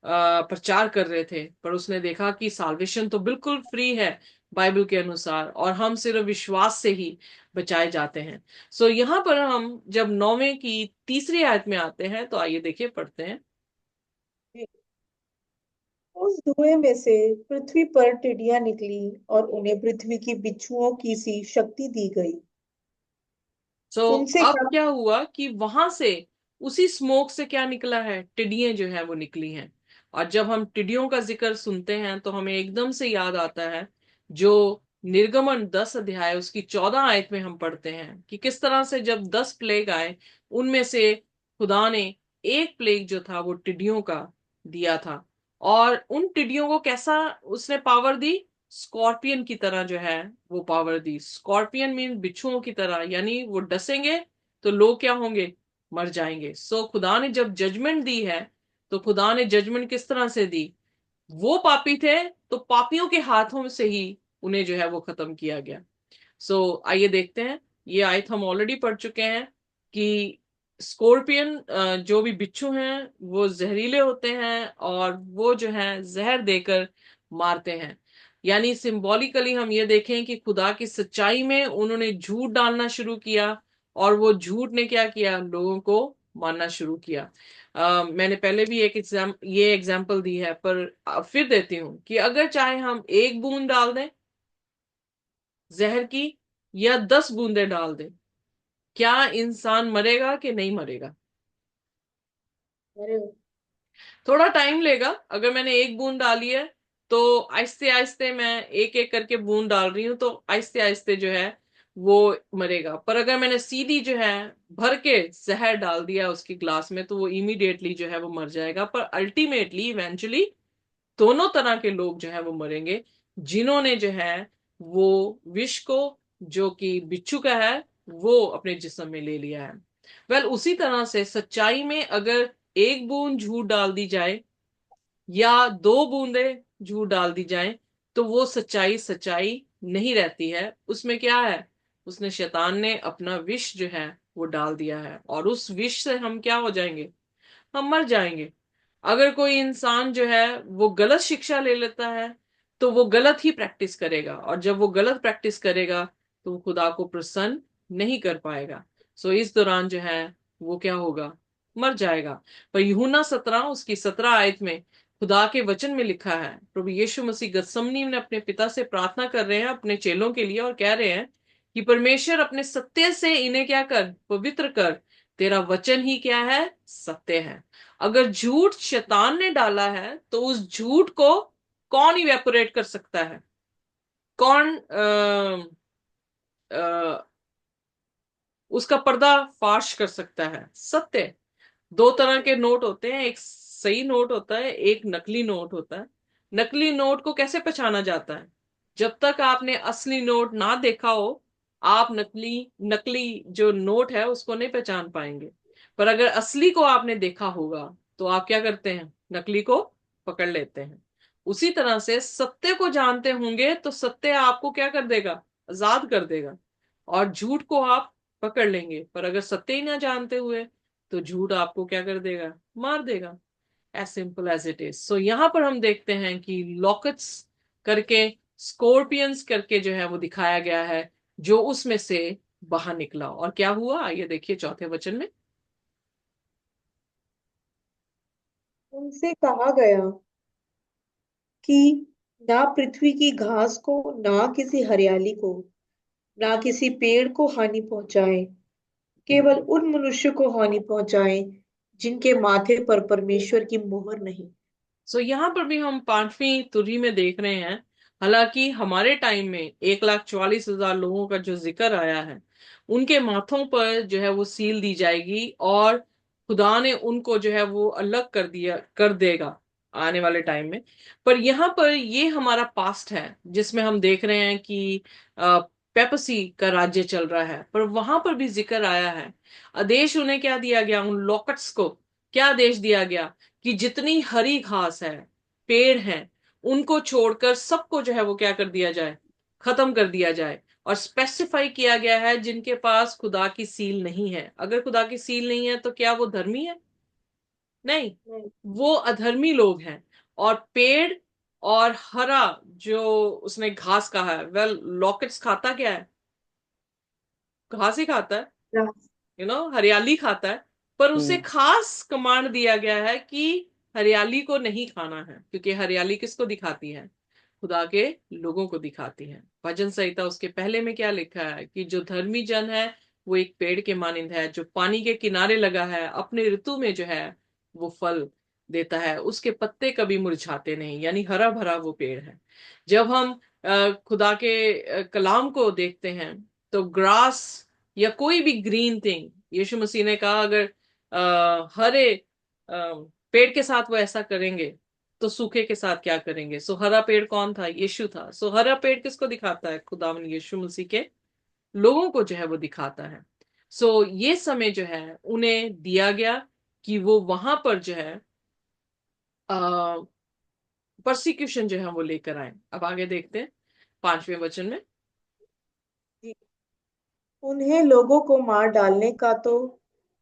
प्रचार कर रहे थे, पर उसने देखा कि साल्वेशन तो बिल्कुल फ्री है बाइबल के अनुसार, और हम सिर्फ विश्वास से ही बचाए जाते हैं। सो यहाँ पर हम जब 9वें की 3री आयत में आते हैं तो आइए देखिए, पढ़ते हैं। उस धुएं में से पृथ्वी पर टिड्डियां निकली, और उन्हें पृथ्वी की बिच्छुओं की सी शक्ति दी गई। सो उनसे अब क्या? क्या हुआ कि वहां से, उसी स्मोक से क्या निकला है, टिड्डियां जो है वो निकली हैं। और जब हम टिड्डियों का जिक्र सुनते हैं तो हमें एकदम से याद आता है जो निर्गमन 10 अध्याय उसकी 14 आयत में हम पढ़ते हैं कि किस तरह से जब 10 प्लेग आए, उनमें से खुदा ने एक प्लेग जो था वो टिड्डियों का दिया था। और उन टिड्डियों को कैसा उसने पावर दी, स्कॉर्पियन की तरह जो है वो पावर दी। स्कॉर्पियन मीन बिच्छुओं की तरह, यानी वो डसेंगे तो लोग क्या होंगे, मर जाएंगे। सो खुदा ने जब जजमेंट दी है तो खुदा ने जजमेंट किस तरह से दी, वो पापी थे तो पापियों के हाथों से ही उन्हें जो है वो खत्म किया गया। सो आइए देखते हैं, ये आयत हम ऑलरेडी पढ़ चुके हैं कि स्कॉर्पियन जो भी बिच्छू हैं वो जहरीले होते हैं और वो जो है जहर देकर मारते हैं। यानी सिंबॉलिकली हम ये देखें कि खुदा की सच्चाई में उन्होंने झूठ डालना शुरू किया, और वो झूठ ने क्या किया, लोगों को मारना शुरू किया। मैंने पहले भी ये एग्जाम्पल दी है, पर फिर देती हूँ कि अगर चाहे हम एक बूंद डाल दें जहर की या 10 बूंदें डाल दें, क्या इंसान मरेगा कि नहीं मरेगा? अरे, थोड़ा टाइम लेगा। अगर मैंने एक बूंद डाली है तो आहिस्ते आहिस्ते मैं एक एक करके बूंद डाल रही हूं तो आहिस्ते आहिस्ते जो है वो मरेगा। पर अगर मैंने सीधी जो है भर के जहर डाल दिया उसकी ग्लास में तो वो इमीडिएटली जो है वो मर जाएगा। पर अल्टीमेटली इवेंचुअली दोनों तरह के लोग जो है वो मरेंगे, जिन्होंने जो है वो विष को, जो कि बिच्छू का है, वो अपने जिस्म में ले लिया है। वेल उसी तरह से सच्चाई में अगर एक बूंद झूठ डाल दी जाए या दो बूंदे झूठ डाल दी जाए, तो वो सच्चाई सच्चाई नहीं रहती है। उसमें क्या है, उसने शैतान ने अपना विष जो है वो डाल दिया है, और उस विष से हम क्या हो जाएंगे, हम मर जाएंगे। अगर कोई इंसान जो है वो गलत शिक्षा ले लेता है, तो वो गलत ही प्रैक्टिस करेगा, और जब वो गलत प्रैक्टिस करेगा तो वो खुदा को प्रसन्न नहीं कर पाएगा। सो इस दौरान जो है वो क्या होगा, मर जाएगा। पर यूहन्ना 17 उसकी 17 आयत में खुदा के वचन में लिखा है, प्रभु यीशु मसीह गतसमनी में अपने पिता से प्रार्थना कर रहे हैं अपने चेलों के लिए, और कह रहे हैं कि परमेश्वर अपने सत्य से इन्हें क्या कर, पवित्र कर। तेरा वचन ही क्या है, सत्य है। अगर झूठ शैतान ने डाला है तो उस झूठ को कौन इवेपोरेट कर सकता है, कौन उसका पर्दा फाश कर सकता है, सत्य। दो तरह के नोट होते हैं, एक सही नोट होता है, एक नकली नोट होता है। नकली नोट को कैसे पहचाना जाता है, जब तक आपने असली नोट ना देखा हो, आप नकली नकली जो नोट है उसको नहीं पहचान पाएंगे। पर अगर असली को आपने देखा होगा तो आप क्या करते हैं, नकली को पकड़ लेते हैं। उसी तरह से सत्य को जानते होंगे तो सत्य आपको क्या कर देगा, आजाद कर देगा, और झूठ को आप पकड़ लेंगे। पर अगर सत्य ही ना जानते हुए तो झूठ आपको क्या कर देगा, मार देगा। As simple as it is. So यहां पर हम देखते हैं कि लॉकेट्स करके, स्कॉर्पियंस करके जो है वो दिखाया गया है, जो उसमें से बाहर निकला। और क्या हुआ, ये देखिए चौथे वचन में। उनसे कहा गया कि ना पृथ्वी की घास को, ना किसी हरियाली को, ना किसी पेड़ को हानि पहुंचाए, केवल उन मनुष्य को हानि पहुंचाए जिनके माथे पर परमेश्वर की मुहर नहीं। सो यहाँ पर भी हम पांचवी तुरी में देख रहे हैं, हालांकि हमारे टाइम में 1,44,000 लोगों का जो जिक्र आया है, उनके माथों पर जो है वो सील दी जाएगी, और खुदा ने उनको जो है वो अलग कर देगा आने वाले टाइम में। पर यहाँ पर ये हमारा पास्ट है, जिसमें हम देख रहे हैं कि पेपसी का राज्य चल रहा है। पर वहां पर भी जिक्र आया है, आदेश उन्हें क्या दिया गया, उन लॉकेट्स को क्या आदेश दिया गया कि जितनी हरी घास है, पेड़ हैं, उनको छोड़कर सबको जो है वो क्या कर दिया जाए, खत्म कर दिया जाए। और स्पेसिफाई किया गया है जिनके पास खुदा की सील नहीं है। अगर खुदा की सील नहीं है तो क्या वो धर्मी है, नहीं, नहीं। वो अधर्मी लोग हैं। और पेड़ और हरा जो उसने घास कहा है, वेल लॉकेट्स खाता क्या है, घास ही खाता है, हरियाली खाता है। पर उसे हम्म। खास कमांड दिया गया है कि हरियाली को नहीं खाना है, क्योंकि हरियाली किसको दिखाती है, खुदा के लोगों को दिखाती है। भजन संहिता उसके पहले में क्या लिखा है कि जो धर्मी जन है वो एक पेड़ के मानिंद है, जो पानी के किनारे लगा है, अपने ऋतु में जो है वो फल देता है, उसके पत्ते कभी मुरझाते नहीं, यानी हरा भरा वो पेड़ है। जब हम खुदा के कलाम को देखते हैं, तो ग्रास या कोई भी ग्रीन थिंग, यीशु मसीह ने कहा अगर हरे पेड़ के साथ वो ऐसा करेंगे तो सूखे के साथ क्या करेंगे। सो हरा पेड़ कौन था, यीशु था। सो हरा पेड़ किसको दिखाता है, खुदावन यीशु मसीह के लोगों को जो है वो दिखाता है। सो ये समय जो है उन्हें दिया गया कि वो वहां पर जो है परसिक्यूशन जो है वो लेकर आए। अब आगे देखते हैं पांचवें वचन में। जी। उन्हें लोगों को मार डालने का तो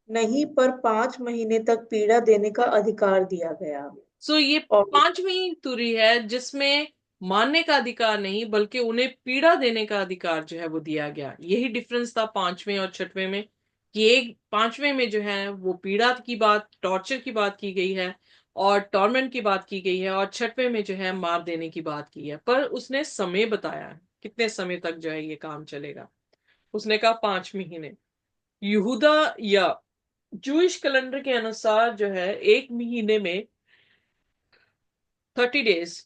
नहीं, पर 5 महीने तक पीड़ा देने का अधिकार दिया गया। सो ये और पांचवी तुरी है जिसमें मारने का अधिकार नहीं, बल्कि उन्हें पीड़ा देने का अधिकार जो है वो दिया गया। यही डिफरेंस था पांचवें और छठवें में, कि एक पांचवें में जो है वो पीड़ा की बात, टॉर्चर की बात की गई है और टॉर्मेंट की बात की गई है, और छठवें में जो है मार देने की बात की है। पर उसने समय बताया है कितने समय तक जो है ये काम चलेगा। उसने कहा 5 महीने। यहूदा या जूइश कैलेंडर के अनुसार जो है एक महीने में 30 डेज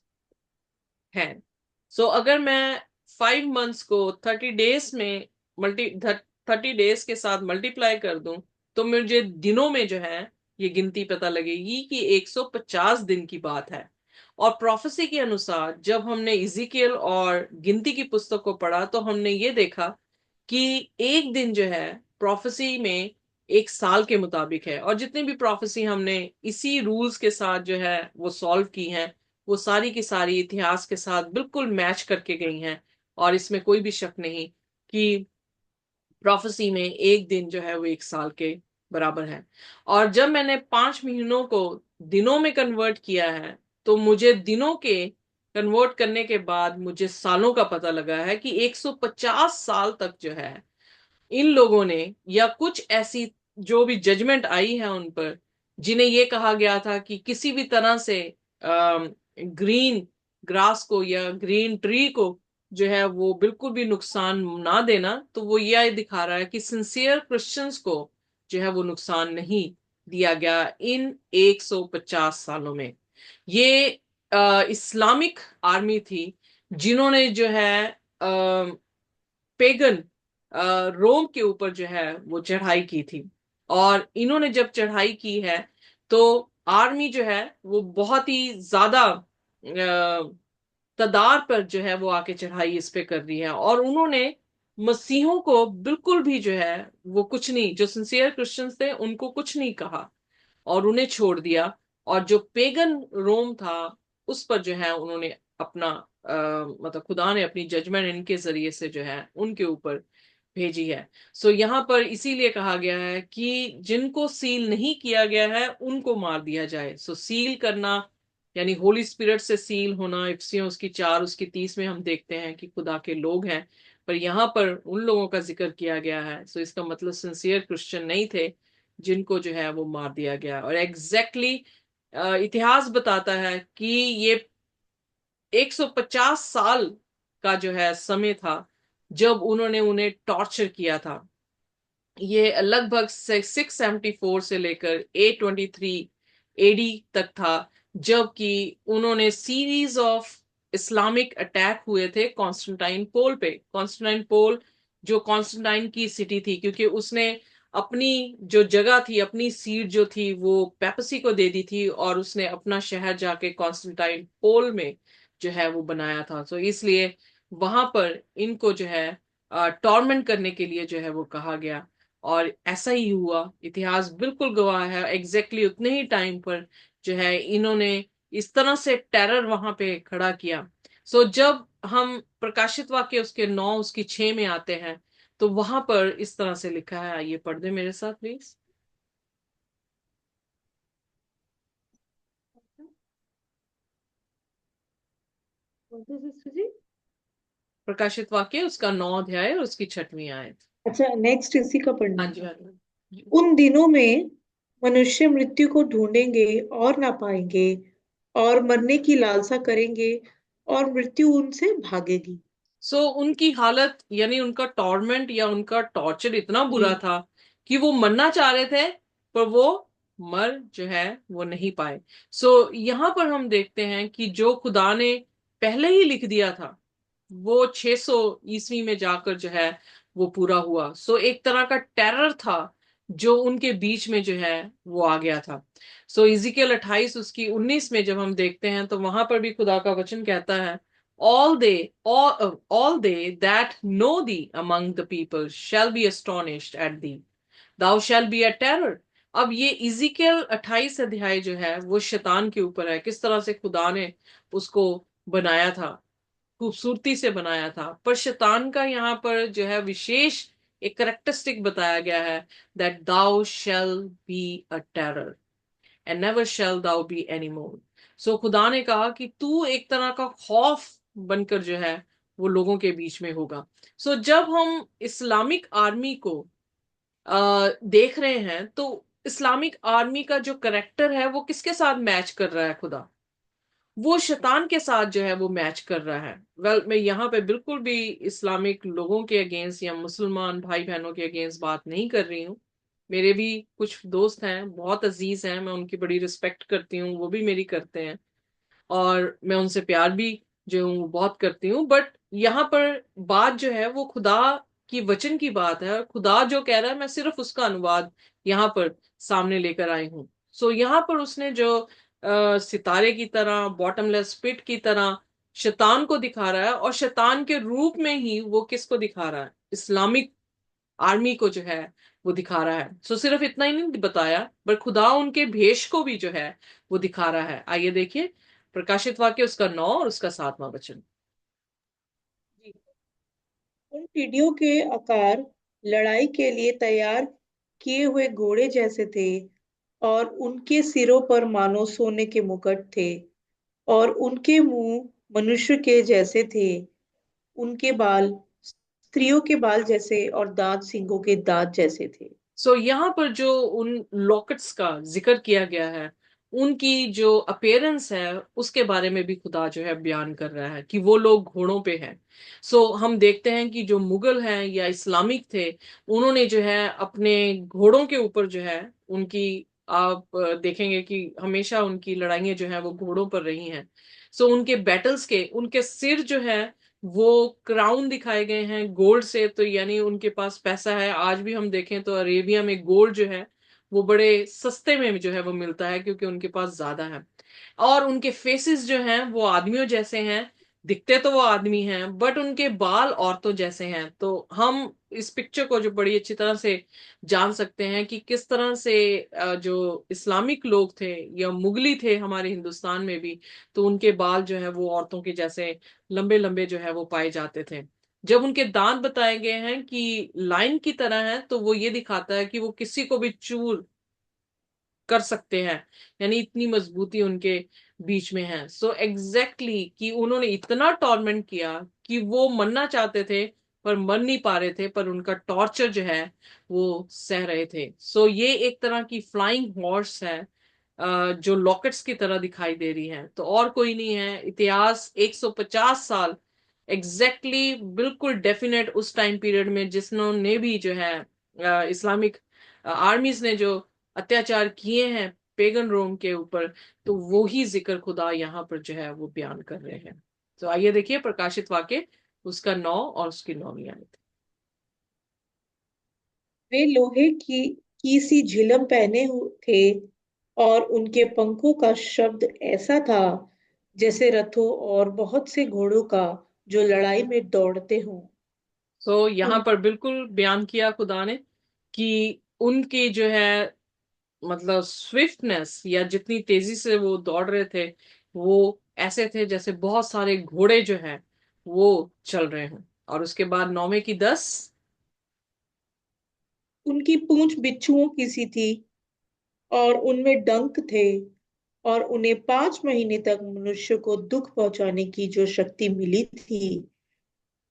है। सो अगर मैं 5 मंथ्स को 30 डेज में मल्टी 30 डेज के साथ मल्टीप्लाई कर दूं, तो मुझे दिनों में जो है ये गिनती पता लगेगी कि 150 दिन की बात है। और प्रोफेसी के अनुसार जब हमने इजिकियल और गिनती की पुस्तक को पढ़ा, तो हमने ये देखा कि एक दिन जो है प्रोफेसी में एक साल के मुताबिक है। और जितनी भी प्रोफेसी हमने इसी रूल्स के साथ जो है वो सॉल्व की हैं, वो सारी की सारी इतिहास के साथ बिल्कुल मैच करके गई हैं। और इसमें कोई भी शक नहीं कि प्रोफेसी में एक दिन जो है वो एक साल के बराबर है। और जब मैंने 5 महीनों को दिनों में कन्वर्ट किया है, तो मुझे दिनों के कन्वर्ट करने के बाद मुझे सालों का पता लगा है कि 150 साल तक जो है इन लोगों ने, या कुछ ऐसी जो भी जजमेंट आई है उन पर, जिन्हें ये कहा गया था कि किसी भी तरह से ग्रीन ग्रास को या ग्रीन ट्री को जो है वो बिल्कुल भी नुकसान ना देना, तो वो ये दिखा रहा है कि सिंसियर क्रिश्चियंस को जो है वो नुकसान नहीं दिया गया इन 150 सालों में। ये इस्लामिक आर्मी थी जिन्होंने जो है पेगन रोम के ऊपर जो है वो चढ़ाई की थी। और इन्होंने जब चढ़ाई की है तो आर्मी जो है वो बहुत ही ज्यादा तादाद पर जो है वो आके चढ़ाई इस पे कर रही है। और उन्होंने मसीहों को बिल्कुल भी जो है वो कुछ नहीं, जो सिंसियर क्रिश्चियंस थे उनको कुछ नहीं कहा और उन्हें छोड़ दिया। और जो पेगन रोम था उस पर जो है उन्होंने अपना मतलब खुदा ने अपनी जजमेंट इनके जरिए से जो है उनके ऊपर भेजी है। सो यहाँ पर इसीलिए कहा गया है कि जिनको सील नहीं किया गया है उनको मार दिया जाए। सो सील करना यानी होली स्पिरिट से सील होना, इफिसियों उसकी 4 उसकी 30 में हम देखते हैं कि खुदा के लोग हैं। पर यहाँ पर उन लोगों का जिक्र किया गया है, सो इसका मतलब सिंसियर क्रिश्चियन नहीं थे जिनको जो है वो मार दिया गया। और एग्जैक्टली इतिहास बताता है कि ये 150 साल का जो है समय था जब उन्होंने उन्हें टॉर्चर किया था। ये लगभग 674 से लेकर 823 एडी तक था, जबकि उन्होंने सीरीज ऑफ इस्लामिक अटैक हुए थे कॉन्स्टेंटाइन पोल पे। कॉन्स्टेंटाइन पोल जो कॉन्स्टेंटाइन की सिटी थी, क्योंकि उसने अपनी जो जगह थी, अपनी सीट जो थी वो पेपसी को दे दी थी, और उसने अपना शहर जाके कॉन्स्टेंटाइन पोल में जो है वो बनाया था। तो इसलिए वहां पर इनको जो है टॉर्मेंट करने के लिए जो है वो कहा गया। और ऐसा ही हुआ, इतिहास बिल्कुल गवाह है। एग्जैक्टली उतने ही टाइम पर जो है इन्होंने इस तरह से टेरर वहां पे खड़ा किया। सो जब हम प्रकाशित वाक्य उसके 9 उसकी 6 में आते हैं, तो वहां पर इस तरह से लिखा है। आइए पढ़ दे मेरे साथ प्लीज। जी। प्रकाशित वाक्य उसका 9 अध्याय और उसकी 6वीं आयत। अच्छा, नेक्स्ट इसी का पढ़ना हाँ है। जी, हाँ जी। उन दिनों में मनुष्य मृत्यु को ढूंढेंगे और ना पाएंगे, और मरने की लालसा करेंगे और मृत्यु उनसे भागेगी। उनकी हालत यानी उनका टॉर्मेंट या उनका टॉर्चर इतना जी। बुरा था कि वो मरना चाह रहे थे, पर वो मर जो है वो नहीं पाए। यहां पर हम देखते हैं कि जो खुदा ने पहले ही लिख दिया था वो 600 ईस्वी में जाकर जो है वो पूरा हुआ। एक तरह का टेरर था जो उनके बीच में जो है वो आ गया था। इजिकल 28 उसकी 19 में जब हम देखते हैं तो वहां पर भी खुदा का वचन कहता है, all they all they that know thee among the people shall be astonished at thee, thou shall be a terror। अब ये इजिकल 28 अध्याय जो है वो शैतान के ऊपर है, किस तरह से खुदा ने उसको बनाया था, खूबसूरती से बनाया था। पर शैतान का यहाँ पर जो है विशेष एक करेक्टरिस्टिक बताया गया है, that thou shalt be a terror and never shalt thou be any more. खुदा ने कहा कि तू एक तरह का खौफ बनकर जो है वो लोगों के बीच में होगा। जब हम इस्लामिक आर्मी को देख रहे हैं, तो इस्लामिक आर्मी का जो करेक्टर है वो किसके साथ मैच कर रहा है? खुदा वो शैतान के साथ जो है वो मैच कर रहा है। मैं यहाँ पे बिल्कुल भी इस्लामिक लोगों के अगेंस्ट या मुसलमान भाई बहनों के अगेंस्ट बात नहीं कर रही हूँ। मेरे भी कुछ दोस्त हैं, बहुत अजीज हैं, मैं उनकी बड़ी रिस्पेक्ट करती हूँ, वो भी मेरी करते हैं, और मैं उनसे प्यार भी जो हूँ बहुत करती हूँ। बट यहाँ पर बात जो है वो खुदा की वचन की बात है, और खुदा जो कह रहा है मैं सिर्फ उसका अनुवाद यहाँ पर सामने लेकर आई हूँ। यहाँ पर उसने जो सितारे की तरह, बॉटमलेस पिट की तरह शैतान को दिखा रहा है, और शैतान के रूप में ही वो किसको दिखा रहा है? इस्लामिक आर्मी को जो है वो दिखा रहा है। सो सिर्फ इतना ही नहीं बताया, पर खुदा उनके भेष को भी जो है वो दिखा रहा है। आइए देखिए प्रकाशित वाक्य उसका 9 और उसका 7वां वचन। जी। उन टिड्डियों के आकार लड़ाई के लिए तैयार किए हुए घोड़े जैसे थे, और उनके सिरों पर मानो सोने के मुकुट थे, और उनके मुंह मनुष्य के जैसे थे। उनके बाल स्त्रियों के बाल जैसे, और दांत सिंहों के दांत जैसे थे। सो यहाँ पर जो उन लॉकेट्स का जिक्र किया गया है, उनकी जो अपीयरेंस है उसके बारे में भी खुदा जो है बयान कर रहा है कि वो लोग घोड़ों पे हैं। सो हम देखते हैं कि जो मुगल हैं या इस्लामिक थे, उन्होंने जो है अपने घोड़ों के ऊपर जो है उनकी, आप देखेंगे कि हमेशा उनकी लड़ाइयां जो है वो घोड़ों पर रही हैं। सो उनके बैटल्स के उनके सिर जो है वो क्राउन दिखाए गए हैं गोल्ड से, तो यानी उनके पास पैसा है। आज भी हम देखें तो अरेबिया में गोल्ड जो है वो बड़े सस्ते में जो है वो मिलता है, क्योंकि उनके पास ज्यादा है। और उनके फेसेस जो हैं वो आदमियों जैसे हैं, दिखते तो वो आदमी हैं बट उनके बाल औरतों जैसे हैं। तो हम इस पिक्चर को जो बड़ी अच्छी तरह से जान सकते हैं कि किस तरह से जो इस्लामिक लोग थे या मुगली थे हमारे हिंदुस्तान में भी, तो उनके बाल जो है वो औरतों के जैसे लंबे लंबे जो है वो पाए जाते थे। जब उनके दांत बताए गए हैं कि लाइन की तरह है, तो वो ये दिखाता है कि वो किसी को भी चूर कर सकते हैं, यानी इतनी मजबूती उनके बीच में है। सो एग्जैक्टली कि उन्होंने इतना टॉर्मेंट किया कि वो मरना चाहते थे पर मर नहीं पा रहे थे, पर उनका टॉर्चर जो है वो सह रहे थे। सो ये एक तरह की फ्लाइंग हॉर्स है, जो लॉकेट्स की तरह दिखाई दे रही है। तो और कोई नहीं है, इतिहास 150 साल एग्जैक्टली बिल्कुल डेफिनेट उस टाइम पीरियड में जिसने भी जो है इस्लामिक आर्मीज ने जो अत्याचार किए हैं पेगन रोम के ऊपर, तो वो ही जिक्र खुदा यहाँ पर जो है वो बयान कर रहे हैं। तो आइए देखिए प्रकाशित वाक्य उसका 9 और उसकी 9वीं आयत। वे लोहे की सी झिलम पहने थे, और उनके पंखों का शब्द ऐसा था जैसे रथों और बहुत से घोड़ों का जो लड़ाई में दौड़ते हों। तो यहाँ उन पर बिल्कुल बयान किया खुदा ने कि उनकी जो है मतलब स्विफ्टनेस या जितनी तेजी से वो दौड़ रहे थे, वो ऐसे थे जैसे बहुत सारे घोड़े जो हैं वो चल रहे हों। और उसके बाद 9वें की 10। उनकी पूंछ बिच्छुओं की सी थी, और उनमें डंक थे, और उन्हें 5 महीने तक मनुष्य को दुख पहुंचाने की जो शक्ति मिली थी,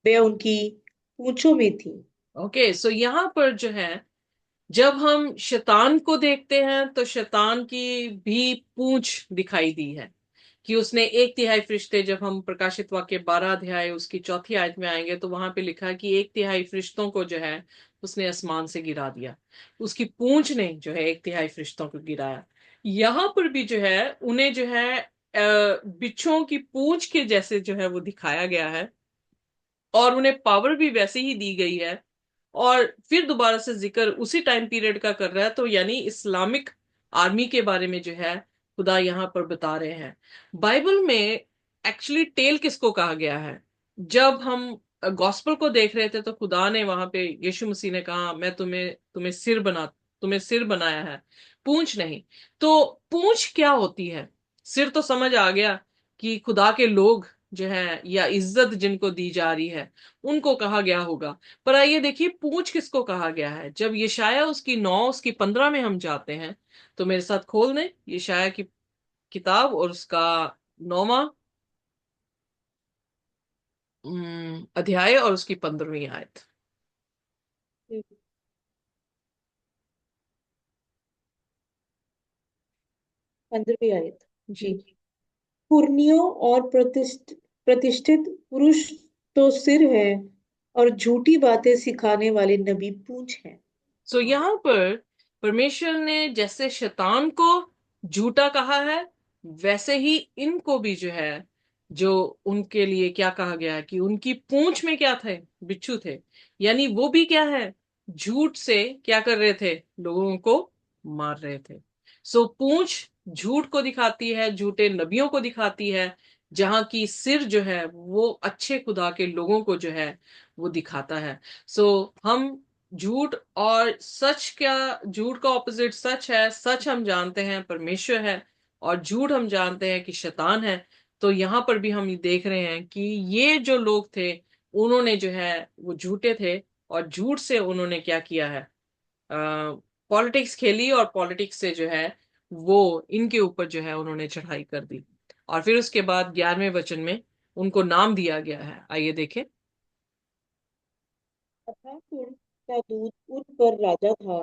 वे उनकी पूंछों में थी। ओके, सो यहाँ पर जो है जब हम शैतान को देखते हैं तो शैतान की भी पूंछ दिखाई दी है कि उसने 1/3 फरिश्ते, जब हम प्रकाशित वाक्य 12 अध्याय उसकी 4 आयत में आएंगे तो वहां पे लिखा है कि 1/3 फरिश्तों को जो है उसने आसमान से गिरा दिया। उसकी पूंछ ने जो है 1/3 फरिश्तों को गिराया। यहाँ पर भी जो है उन्हें जो है बिच्छुओं की पूंछ के जैसे जो है वो दिखाया गया है, और उन्हें पावर भी वैसे ही दी गई है। और फिर दोबारा से जिक्र उसी टाइम पीरियड का कर रहा है, तो यानी इस्लामिक आर्मी के बारे में जो है खुदा यहाँ पर बता रहे हैं। बाइबल में एक्चुअली टेल किसको कहा गया है? जब हम गॉस्पेल को देख रहे थे तो खुदा ने वहां पे यीशु मसीह ने कहा मैं तुम्हें तुम्हें सिर बनाया है, पूंछ नहीं। तो पूंछ क्या होती है? सिर तो समझ आ गया कि खुदा के लोग जो है या इज्जत जिनको दी जा रही है उनको कहा गया होगा। पर आइए देखिए पूंछ किसको कहा गया है। जब यशाया उसकी 9 उसकी 15 में हम जाते हैं, तो मेरे साथ खोल दें यशाया की किताब और उसका 9वां अध्याय और उसकी 15वीं आयत। 15वीं आयत। जी। जी। पुरनियों और प्रतिष्ठित पुरुष तो सिर है, और झूठी बातें सिखाने वाले नबी पूंछ हैं। सो यहाँ पर परमेश्वर ने जैसे शैतान को झूठा कहा है, वैसे ही इनको भी जो है, जो उनके लिए क्या कहा गया है कि उनकी पूंछ में क्या थे? बिच्छू थे। यानी वो भी क्या है, झूठ से क्या कर रहे थे? लोगों को मार रहे थे। सो पूंछ झूठ को दिखाती है, झूठे नबियों को दिखाती है, जहां की सिर जो है वो अच्छे खुदा के लोगों को जो है वो दिखाता है। सो हम झूठ और सच, क्या झूठ का ऑपोजिट सच है? सच हम जानते हैं परमेश्वर है, और झूठ हम जानते हैं कि शैतान है। तो यहाँ पर भी हम ये देख रहे हैं कि ये जो लोग थे, उन्होंने जो है वो झूठे थे, और झूठ से उन्होंने क्या किया है, पॉलिटिक्स खेली, और पॉलिटिक्स से जो है वो इनके ऊपर जो है उन्होंने चढ़ाई कर दी। और फिर उसके बाद 11वें वचन में उनको नाम दिया गया है, आइए देखें। अथाकुल का दूत उन पर राजा था।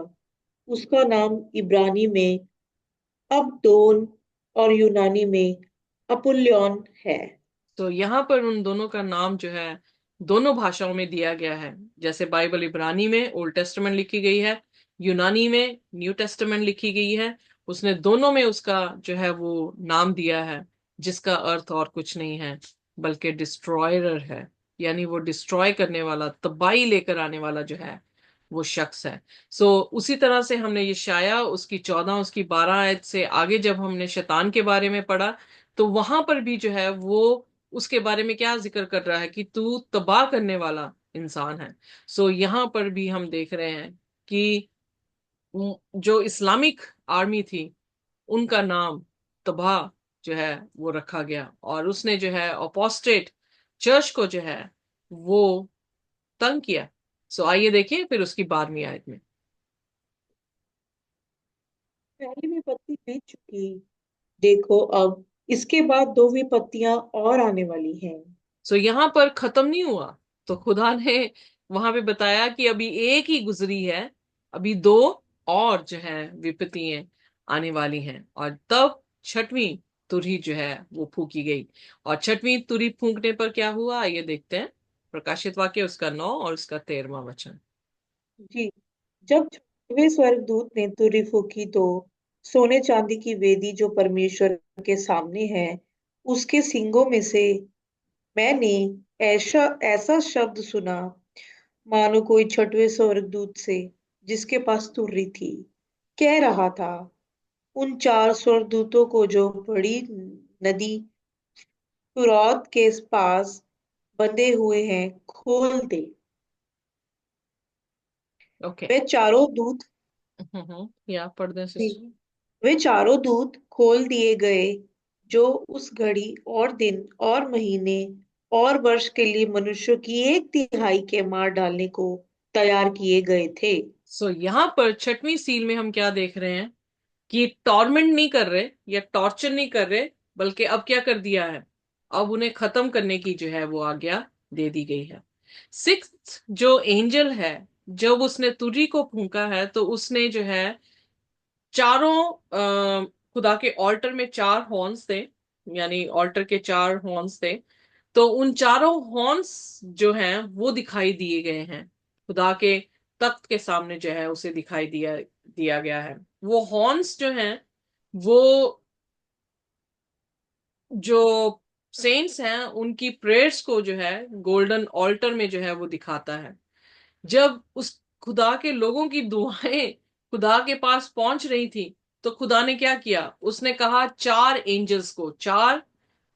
उसका नाम इब्रानी में अबदोन और यूनानी में अपुल्योन है। तो यहाँ पर उन दोनों का नाम जो है दोनों भाषाओं में दिया गया है। जैसे बाइबल इब्रानी में ओल्ड टेस्टामेंट लिखी गई है, यूनानी में न्यू टेस्टामेंट लिखी गई है। उसने दोनों में उसका जो है वो नाम दिया है, जिसका अर्थ और कुछ नहीं है बल्कि डिस्ट्रॉयर है। यानी वो डिस्ट्रॉय करने वाला, तबाही लेकर आने वाला जो है वो शख्स है। उसी तरह से हमने यशाया उसकी 14 उसकी 12 आयत से आगे जब हमने शैतान के बारे में पढ़ा, तो वहां पर भी जो है वो उसके बारे में क्या जिक्र कर रहा है कि तू तबाह करने वाला इंसान है। यहाँ पर भी हम देख रहे हैं कि जो इस्लामिक आर्मी थी, उनका नाम तबाह जो है वो रखा गया, और उसने जो है अपोस्टेट चर्च को जो है वो तंग किया। आइए देखिए फिर उसकी 12वीं आयत में। पहली विपत्ति बीत चुकी, देखो अब इसके बाद दो विपत्तियां और आने वाली हैं। यहाँ पर खत्म नहीं हुआ। तो खुदा ने वहां पे बताया कि अभी एक ही गुजरी है, अभी दो और जो है विपत्तियां आने वाली हैं। और तब छठवीं तुरही जो है वो फूकी गई। और छठवीं तुरही फूकने पर क्या हुआ, ये देखते हैं। प्रकाशित वाक्य उसका 9 और उसका 13वां वचन। जी, जब छठवें स्वर्गदूत ने तुरही फूकी तो सोने चांदी की वेदी जो परमेश्वर के सामने है, उसके सींगों में से मैंने ऐसा ऐसा शब्द सुना, मानो कोई छठवें स्वर्गदूत से जिसके पास तुरही थी कह रहा था, उन चार स्वर्गदूतों को जो बड़ी नदी फुरात के पास बंधे हुए हैं खोल दे। ओके। वे चारों दूत या पढ़ दें जी, सिस्टर। वे चारों दूत खोल दिए गए जो उस घड़ी और दिन और महीने और वर्ष के लिए मनुष्य की एक तिहाई के मार डालने को तैयार किए गए थे। यहाँ पर छठवीं सील में हम क्या देख रहे हैं कि टॉर्मेंट नहीं कर रहे या टॉर्चर नहीं कर रहे, बल्कि अब क्या कर दिया है, अब उन्हें खत्म करने की जो है वो आज्ञा दे दी गई है। सिक्स्थ जो एंजल है, जब उसने तुरही को फूंका है, तो उसने जो है चारों खुदा के ऑल्टर में चार हॉर्न्स थे, यानी ऑल्टर के चार हॉर्न्स थे। तो उन चारों हॉर्न्स जो हैं वो दिखाई दिए गए हैं, खुदा के तख्त के सामने जो है उसे दिखाई दिया दिया गया है। वो हॉर्न्स जो हैं वो जो सेंट्स हैं उनकी प्रेयर्स को जो है गोल्डन ऑल्टर में जो है वो दिखाता है। जब उस खुदा के लोगों की दुआएं खुदा के पास पहुंच रही थी, तो खुदा ने क्या किया, उसने कहा चार एंजल्स को, चार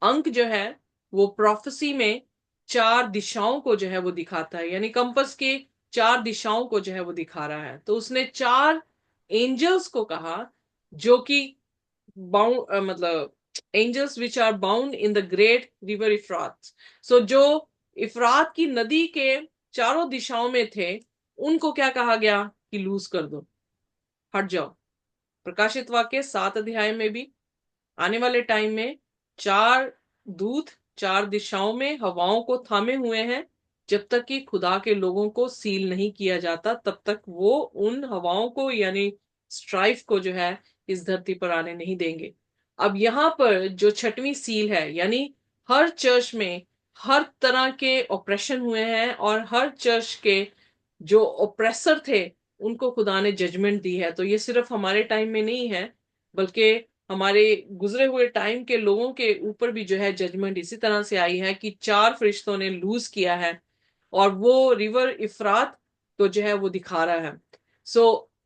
अंक जो है वो प्रोफेसी में चार दिशाओं को जो है वो दिखाता है, यानी कंपस के चार दिशाओं को जो है वो दिखा रहा है। तो उसने चार एंजल्स को कहा, जो कि बाउंड मतलब angels which are bound in the great river इफ्रात। जो इफ्रात की नदी के चारों दिशाओं में थे, उनको क्या कहा गया कि लूज कर दो, हट जाओ। प्रकाशित वाक्य 7 अध्याय में भी आने वाले टाइम में चार दूत चार दिशाओं में हवाओं को थामे हुए हैं। जब तक कि खुदा के लोगों को सील नहीं किया जाता, तब तक वो उन हवाओं को यानी स्ट्राइफ को जो है इस धरती पर आने नहीं देंगे। अब यहाँ पर जो छठवीं सील है, यानी हर चर्च में हर तरह के ऑपरेशन हुए हैं, और हर चर्च के जो ओप्रेसर थे उनको खुदा ने जजमेंट दी है। तो ये सिर्फ हमारे टाइम में नहीं है, बल्कि हमारे गुजरे हुए टाइम के लोगों के ऊपर भी जो है जजमेंट इसी तरह से आई है कि चार फरिश्तों ने लूज किया है, और वो रिवर इफरात को जो है वो दिखा रहा है।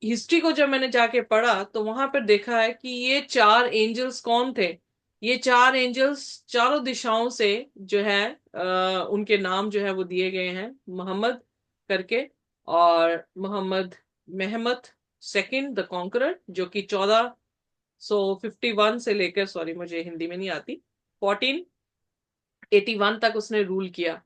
हिस्ट्री को जब मैंने जाके पढ़ा, तो वहां पर देखा है कि ये चार एंजल्स कौन थे। ये चार एंजल्स चारों दिशाओं से जो है उनके नाम जो है वो दिए गए हैं, मोहम्मद करके, और मोहम्मद मेहमत सेकंड द कॉन्करर, जो कि 1451 से लेकर, सॉरी मुझे हिंदी में नहीं आती, 1481 तक उसने रूल किया।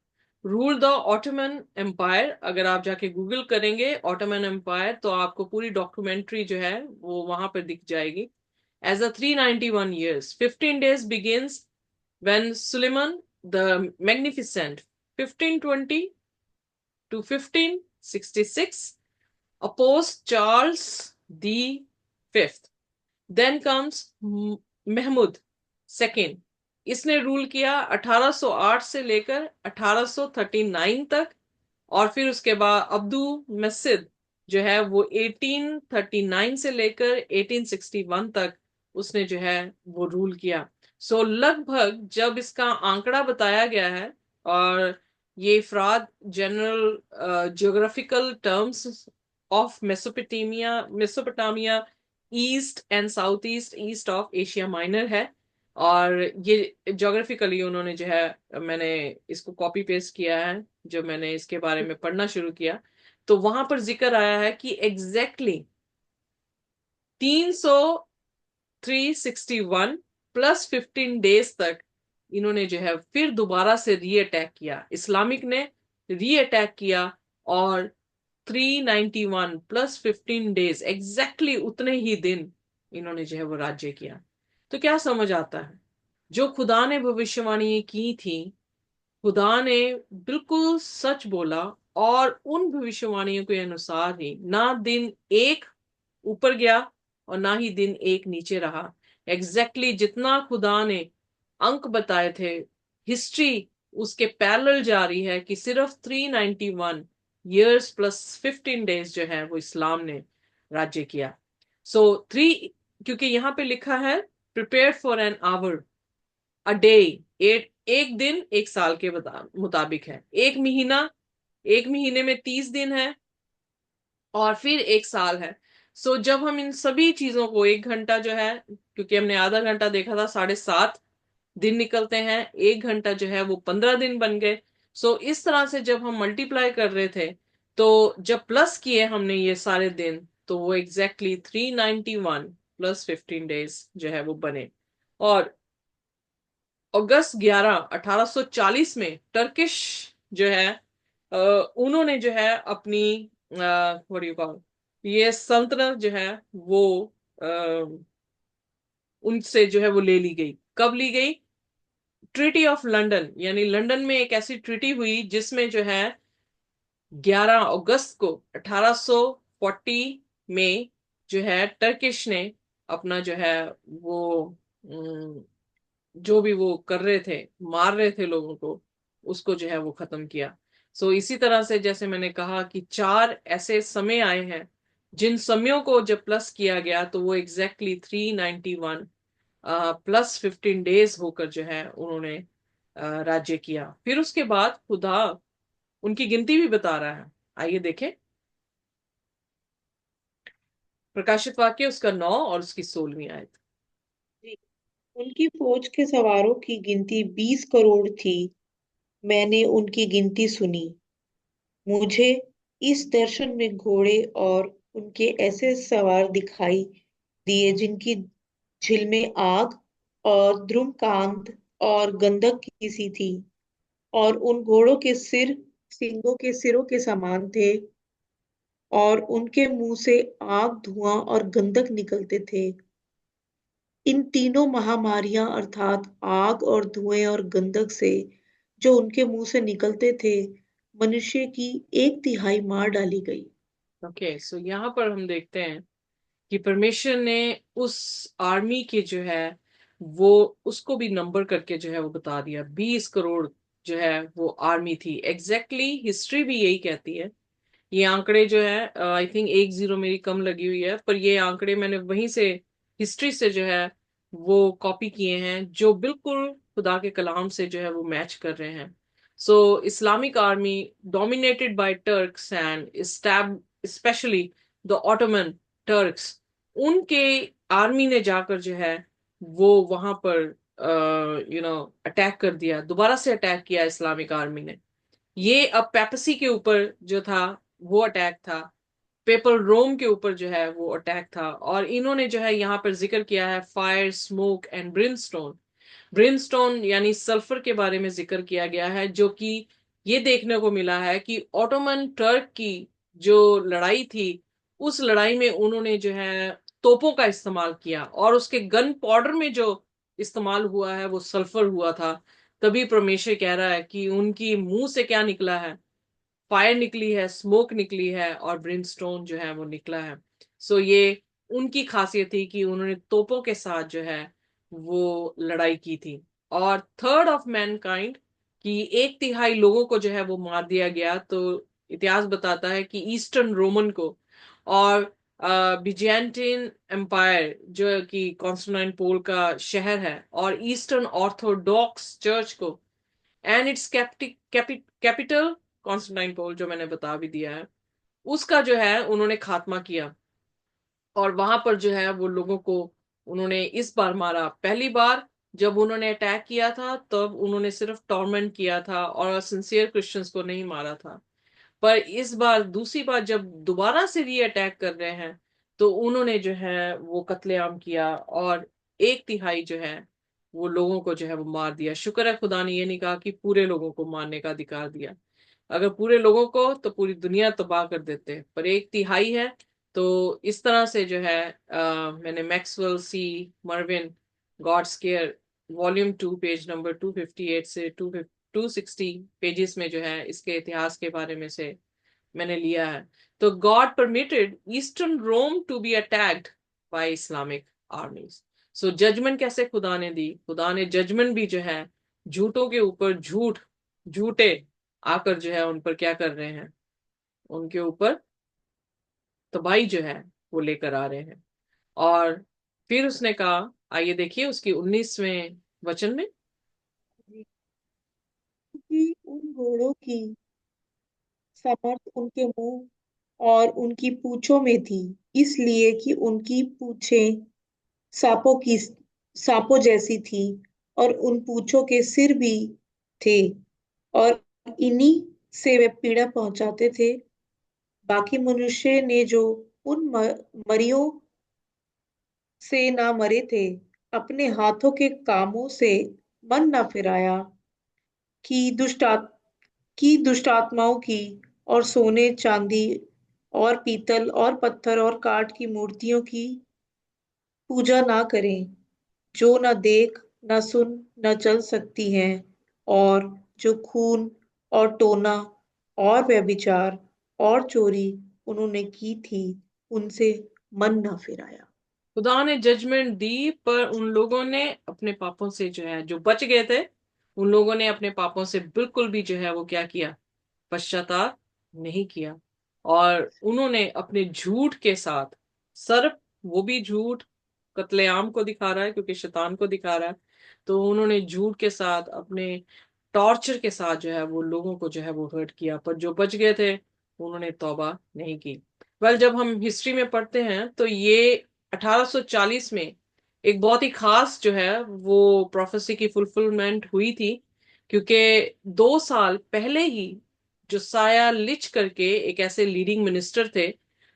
रूल द ऑटोमन एम्पायर, अगर आप जाके गूगल करेंगे ऑटोमन एम्पायर तो आपको पूरी डॉक्यूमेंट्री जो है वो वहां पर दिख जाएगी। As a 391 years, 15 days begins when Suleiman the Magnificent, 1520 to 1566, opposed Charles the Fifth. Then comes Mahmud second, इसने रूल किया 1808 से लेकर 1839 तक। और फिर उसके बाद अब्दुल मस्जिद जो है वो 1839 से लेकर 1861 तक उसने जो है वो रूल किया। सो लगभग जब इसका आंकड़ा बताया गया है, और ये फ्राद general geographical terms of Mesopotamia east and south east east of Asia Minor है। और ये ज्योग्राफिकली उन्होंने जो है, मैंने इसको कॉपी पेस्ट किया है जो मैंने इसके बारे में पढ़ना शुरू किया, तो वहां पर जिक्र आया है कि एग्जैक्टली 361 प्लस 15 डेज तक इन्होंने जो है फिर दोबारा से री अटैक किया, इस्लामिक ने री अटैक किया। और 391 प्लस 15 डेज एग्जैक्टली उतने ही दिन इन्होंने जो है वो राज्य किया। तो क्या समझ आता है, जो खुदा ने भविष्यवाणी की थी, खुदा ने बिल्कुल सच बोला। और उन भविष्यवाणियों के अनुसार ही ना दिन एक ऊपर गया और ना ही दिन एक नीचे रहा। एग्जैक्टली जितना खुदा ने अंक बताए थे, हिस्ट्री उसके पैरेलल जा रही है कि सिर्फ 391 years प्लस 15 डेज जो है वो इस्लाम ने राज्य किया। सो थ्री, क्योंकि यहां पे लिखा है prepare for an hour a day, एक दिन एक साल के मुताबिक है। एक महीने में 30 दिन है और फिर एक साल है। सो जब हम इन सभी चीजों को, 1 घंटा जो है, क्योंकि हमने आधा घंटा देखा था, 7.5 दिन निकलते हैं, 1 घंटा जो है वो 15 दिन बन गए। सो इस तरह से जब हम मल्टीप्लाई कर रहे थे, तो जब प्लस किए हमने ये सारे दिन, तो वो एग्जैक्टली 391 प्लस 15 डेज जो है वो बने। और अगस्त 11 1840 में टर्किश जो है, उन्होंने जो है अपनी व्हाट यू कॉल, ये सल्तनत जो है वो उनसे जो है वो ले ली गई। कब ली गई? ट्रीटी ऑफ लंदन, यानी लंदन में एक ऐसी ट्रीटी हुई जिसमें जो है 11 अगस्त को 1840 में जो है टर्किश ने अपना जो है वो जो भी वो कर रहे थे, मार रहे थे लोगों को, उसको जो है वो खत्म किया। सो इसी तरह से जैसे मैंने कहा कि 4 ऐसे समय आए हैं जिन समयों को जब प्लस किया गया तो वो एग्जैक्टली 391 प्लस 15 डेज होकर जो है उन्होंने राज्य किया। फिर उसके बाद खुदा उनकी गिनती भी बता रहा है। आइए देखें प्रकाशित वाक्य उसका 9 और उसकी 16वीं आयत। जी, उनकी फौज के सवारों की गिनती 20 करोड़ थी। मैंने उनकी गिनती सुनी। मुझे इस दर्शन में घोड़े और उनके ऐसे सवार दिखाई दिए जिनकी झिलमें आग और धूम्रकांत और गंधक की सी थी। और उन घोड़ों के सिर सिंगों के सिरों के समान थे और उनके मुंह से आग, धुआं और गंधक निकलते थे। इन तीनों महामारियां अर्थात आग और धुएं और गंधक से जो उनके मुंह से निकलते थे, मनुष्य की 1/3 मार डाली गई। ओके, सो यहाँ पर हम देखते हैं कि परमेश्वर ने उस आर्मी के जो है वो उसको भी नंबर करके जो है वो बता दिया। 20 करोड़ जो है वो आर्मी थी। एग्जैक्टली हिस्ट्री भी यही कहती है। ये आंकड़े जो है, आई थिंक 1 0 मेरी कम लगी हुई है, पर ये आंकड़े मैंने वहीं से हिस्ट्री से जो है वो कॉपी किए हैं, जो बिल्कुल खुदा के कलाम से जो है वो मैच कर रहे हैं। So Islamic army dominated by Turks and specially the Ottoman Turks, उनके आर्मी ने जाकर जो है वो वहां पर अटैक कर दिया, दोबारा से अटैक किया इस्लामिक आर्मी ने। ये अब पेपसी के ऊपर जो था वो अटैक था, पेपल रोम के ऊपर जो है वो अटैक था। और इन्होंने जो है यहाँ पर जिक्र किया है fire, smoke and Brimstone. Brimstone यानी सल्फर के बारे में जिक्र किया गया है, जो कि ये देखने को मिला है कि ऑटोमन टर्क की जो लड़ाई थी, उस लड़ाई में उन्होंने जो है तोपों का इस्तेमाल किया, और उसके गन पाउडर में जो इस्तेमाल हुआ है वो सल्फर हुआ था। तभी परमेश्वर कह रहा है कि उनकी मुंह से क्या निकला है, फायर निकली है, स्मोक निकली है, और ब्रिमस्टोन जो है वो निकला है। सो ये उनकी खासियत थी कि उन्होंने तोपों के साथ जो है वो लड़ाई की थी। और थर्ड ऑफ मैनकाइंड, कि एक तिहाई लोगों को जो है वो मार दिया गया। तो इतिहास बताता है कि ईस्टर्न रोमन को और बिजेंटिन एम्पायर जो कि कॉन्स्टेंटिनोपल का शहर है, और ईस्टर्न ऑर्थोडॉक्स चर्च को एंड इट्स कैपिटल कॉन्स्टेंटाइनोपल, जो मैंने बता भी दिया है, उसका जो है उन्होंने खात्मा किया। और वहां पर जो है वो लोगों को उन्होंने इस बार मारा। पहली बार जब उन्होंने अटैक किया था तब उन्होंने सिर्फ टॉर्मेंट किया था और सिंसियर क्रिश्चियंस को नहीं मारा था। पर इस बार दूसरी बार जब दोबारा से री अटैक कर रहे हैं, तो उन्होंने जो है वो कत्लेआम किया, और एक तिहाई जो है वो लोगों को जो है वो मार दिया। शुक्र है खुदा ने ये नहीं कहा कि पूरे लोगों को मारने का अधिकार दिया। अगर पूरे लोगों को तो पूरी दुनिया तबाह कर देते, पर एक तिहाई है। तो इस तरह से जो है मैंने Maxwell C Mervyn God's care volume 2 page number 258 से 260 पेजेस में जो है इसके इतिहास के बारे में से मैंने लिया है। तो God permitted eastern Rome to be attacked by Islamic armies. So judgement कैसे खुदा ने दी, खुदा ने जजमेंट भी जो है झूठों के ऊपर झूठ, झूठे आकर जो है उन पर क्या कर रहे हैं, उनके ऊपर तबाही जो है वो लेकर आ रहे हैं। और फिर उसने कहा, आइए देखिए उसकी 19वें वचन में। क्योंकि उन घोड़ों की सामर्थ उनके मुंह और उनकी पूंछों में थी, इसलिए कि उनकी पूंछें सांपों की सांपों जैसी थी, और उन पूंछों के सिर भी थे, और इन्हीं से वे पीड़ा पहुंचाते थे। बाकी मनुष्य ने जो उन मरियों से ना मरे थे, अपने हाथों के कामों से मन ना फिराया, कि दुष्ट आत्माओं की, और सोने चांदी और पीतल और पत्थर और काठ की मूर्तियों की पूजा ना करें, जो न देख, न सुन, न चल सकती हैं, और जो खून और टोना और व्यभिचार और चोरी उन्होंने की थी, उनसे मन न फिराया। खुदा ने जजमेंट दी, पर उन लोगों ने अपने पापों से जो है, जो बच गए थे, उन लोगों ने अपने पापों से बिल्कुल भी जो है वो क्या किया, पश्चाताप नहीं किया। और उन्होंने अपने झूठ के साथ, सर्प वो भी झूठ कत्लेआम को दिखा रहा है क्योंकि शैतान को दिखा रहा है। तो उन्होंने झूठ के साथ, अपने टॉर्चर के साथ जो है वो लोगों को जो है वो हर्ट किया, पर जो बच गए थे उन्होंने तौबा नहीं की। जब हम हिस्ट्री में पढ़ते हैं तो ये 1840 में एक बहुत ही खास जो है वो प्रोफेसी की फुलफिलमेंट हुई थी, क्योंकि 2 साल पहले ही जोसाया लिच करके एक ऐसे लीडिंग मिनिस्टर थे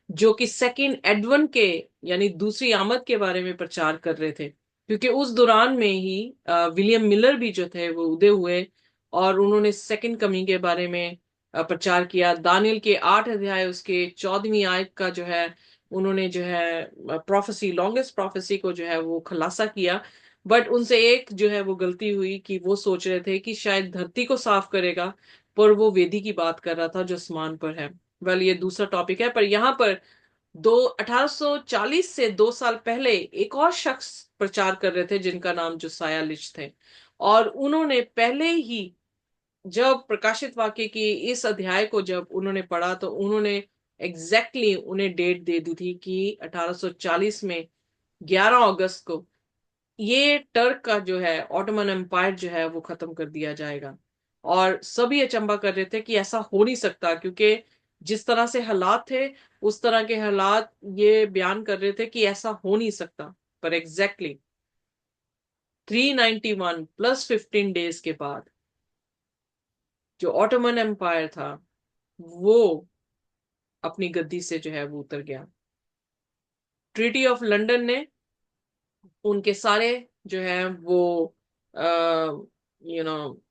जो कि सेकंड एडवन के यानी दूसरी आमद के बारे में प्रचार कर रहे थे। क्योंकि उस दौरान में ही विलियम मिलर भी जो थे वो उदय हुए, और उन्होंने सेकंड कमिंग के बारे में प्रचार किया। दानियल के 8 अध्याय उसके 14वीं आयत का जो है उन्होंने जो है प्रोफेसी, लॉन्गेस्ट प्रोफेसी को जो है वो खुलासा किया। बट उनसे एक जो है वो गलती हुई कि वो सोच रहे थे कि शायद धरती को साफ करेगा, पर वो वेदी की बात कर रहा था जो आसमान पर है। ये दूसरा टॉपिक है। पर यहाँ पर 1840 से 2 साल पहले एक और शख्स प्रचार कर रहे थे जिनका नाम जोसाया लिच थे। और उन्होंने पहले ही जब प्रकाशित वाक्य की इस अध्याय को जब उन्होंने पढ़ा, तो उन्होंने उन्हें डेट दे दी थी कि 1840 में 11 अगस्त को ये टर्क का जो है ऑटोमन एम्पायर जो है वो खत्म कर दिया जाएगा। और सभी अचंबा कर रहे थे कि ऐसा हो नहीं सकता, क्योंकि जिस तरह से हालात थे उस तरह के हालात ये बयान कर रहे थे कि ऐसा हो नहीं सकता। पर एग्जैक्टली 391 प्लस 15 डेज के बाद जो ऑटोमन एम्पायर था वो अपनी गद्दी से जो है वो उतर गया। ट्रीटी ऑफ लंदन ने उनके सारे जो है वो यू नो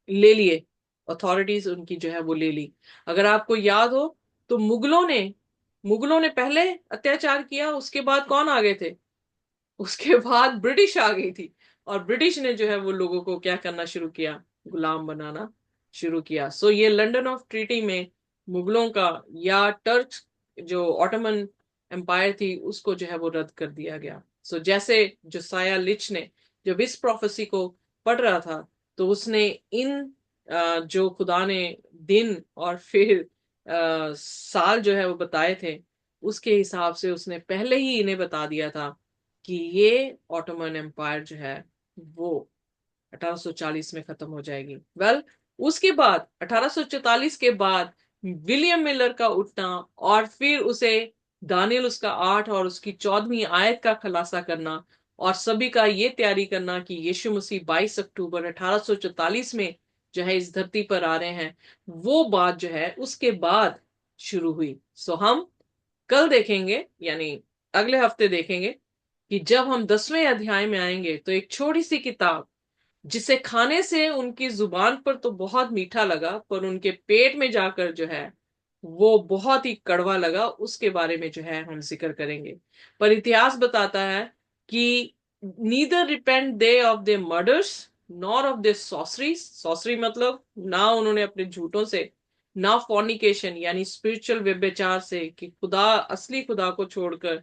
ले लिए, अथॉरिटीज उनकी जो है वो ले ली। अगर आपको याद हो तो मुगलों ने पहले अत्याचार किया, उसके बाद कौन आ गए थे? उसके बाद ब्रिटिश आ गई थी। और ब्रिटिश ने जो है वो लोगों को क्या करना शुरू किया? गुलाम बनाना शुरू किया। सो ये लंदन ऑफ ट्रीटी में मुगलों का या टर्क जो ऑटोमन एम्पायर थी उसको जो है वो रद्द कर दिया गया। सो जैसे जोसाया लिच ने जब इस प्रोफेसी को पढ़ रहा था तो उसने इन जो खुदा ने दिन और फिर साल जो है वो बताए थे, उसके हिसाब से उसने पहले ही इन्हें बता दिया था कि ये ऑटोमन एम्पायर जो है वो 1840 में खत्म हो जाएगी। उसके बाद 1844 के बाद विलियम मिलर का उठना और फिर उसे दानियल उसका 8 और उसकी 14वीं आयत का खुलासा करना और सभी का ये तैयारी करना कि यीशु मसीह 22 अक्टूबर 1844 में जो है इस धरती पर आ रहे हैं, वो बात जो है उसके बाद शुरू हुई। सो हम कल देखेंगे, यानी अगले हफ्ते देखेंगे कि जब हम 10वें अध्याय में आएंगे तो एक छोटी सी किताब जिसे खाने से उनकी जुबान पर तो बहुत मीठा लगा पर उनके पेट में जाकर जो है वो बहुत ही कड़वा लगा, उसके बारे में जो है हम जिक्र करेंगे। पर इतिहास बताता है कि neither repent they of their murders nor of their sorceries, sorcery मतलब ना उन्होंने अपने झूठों से, ना फॉर्निकेशन यानी स्पिरिचुअल व्यभिचार से कि खुदा असली खुदा को छोड़कर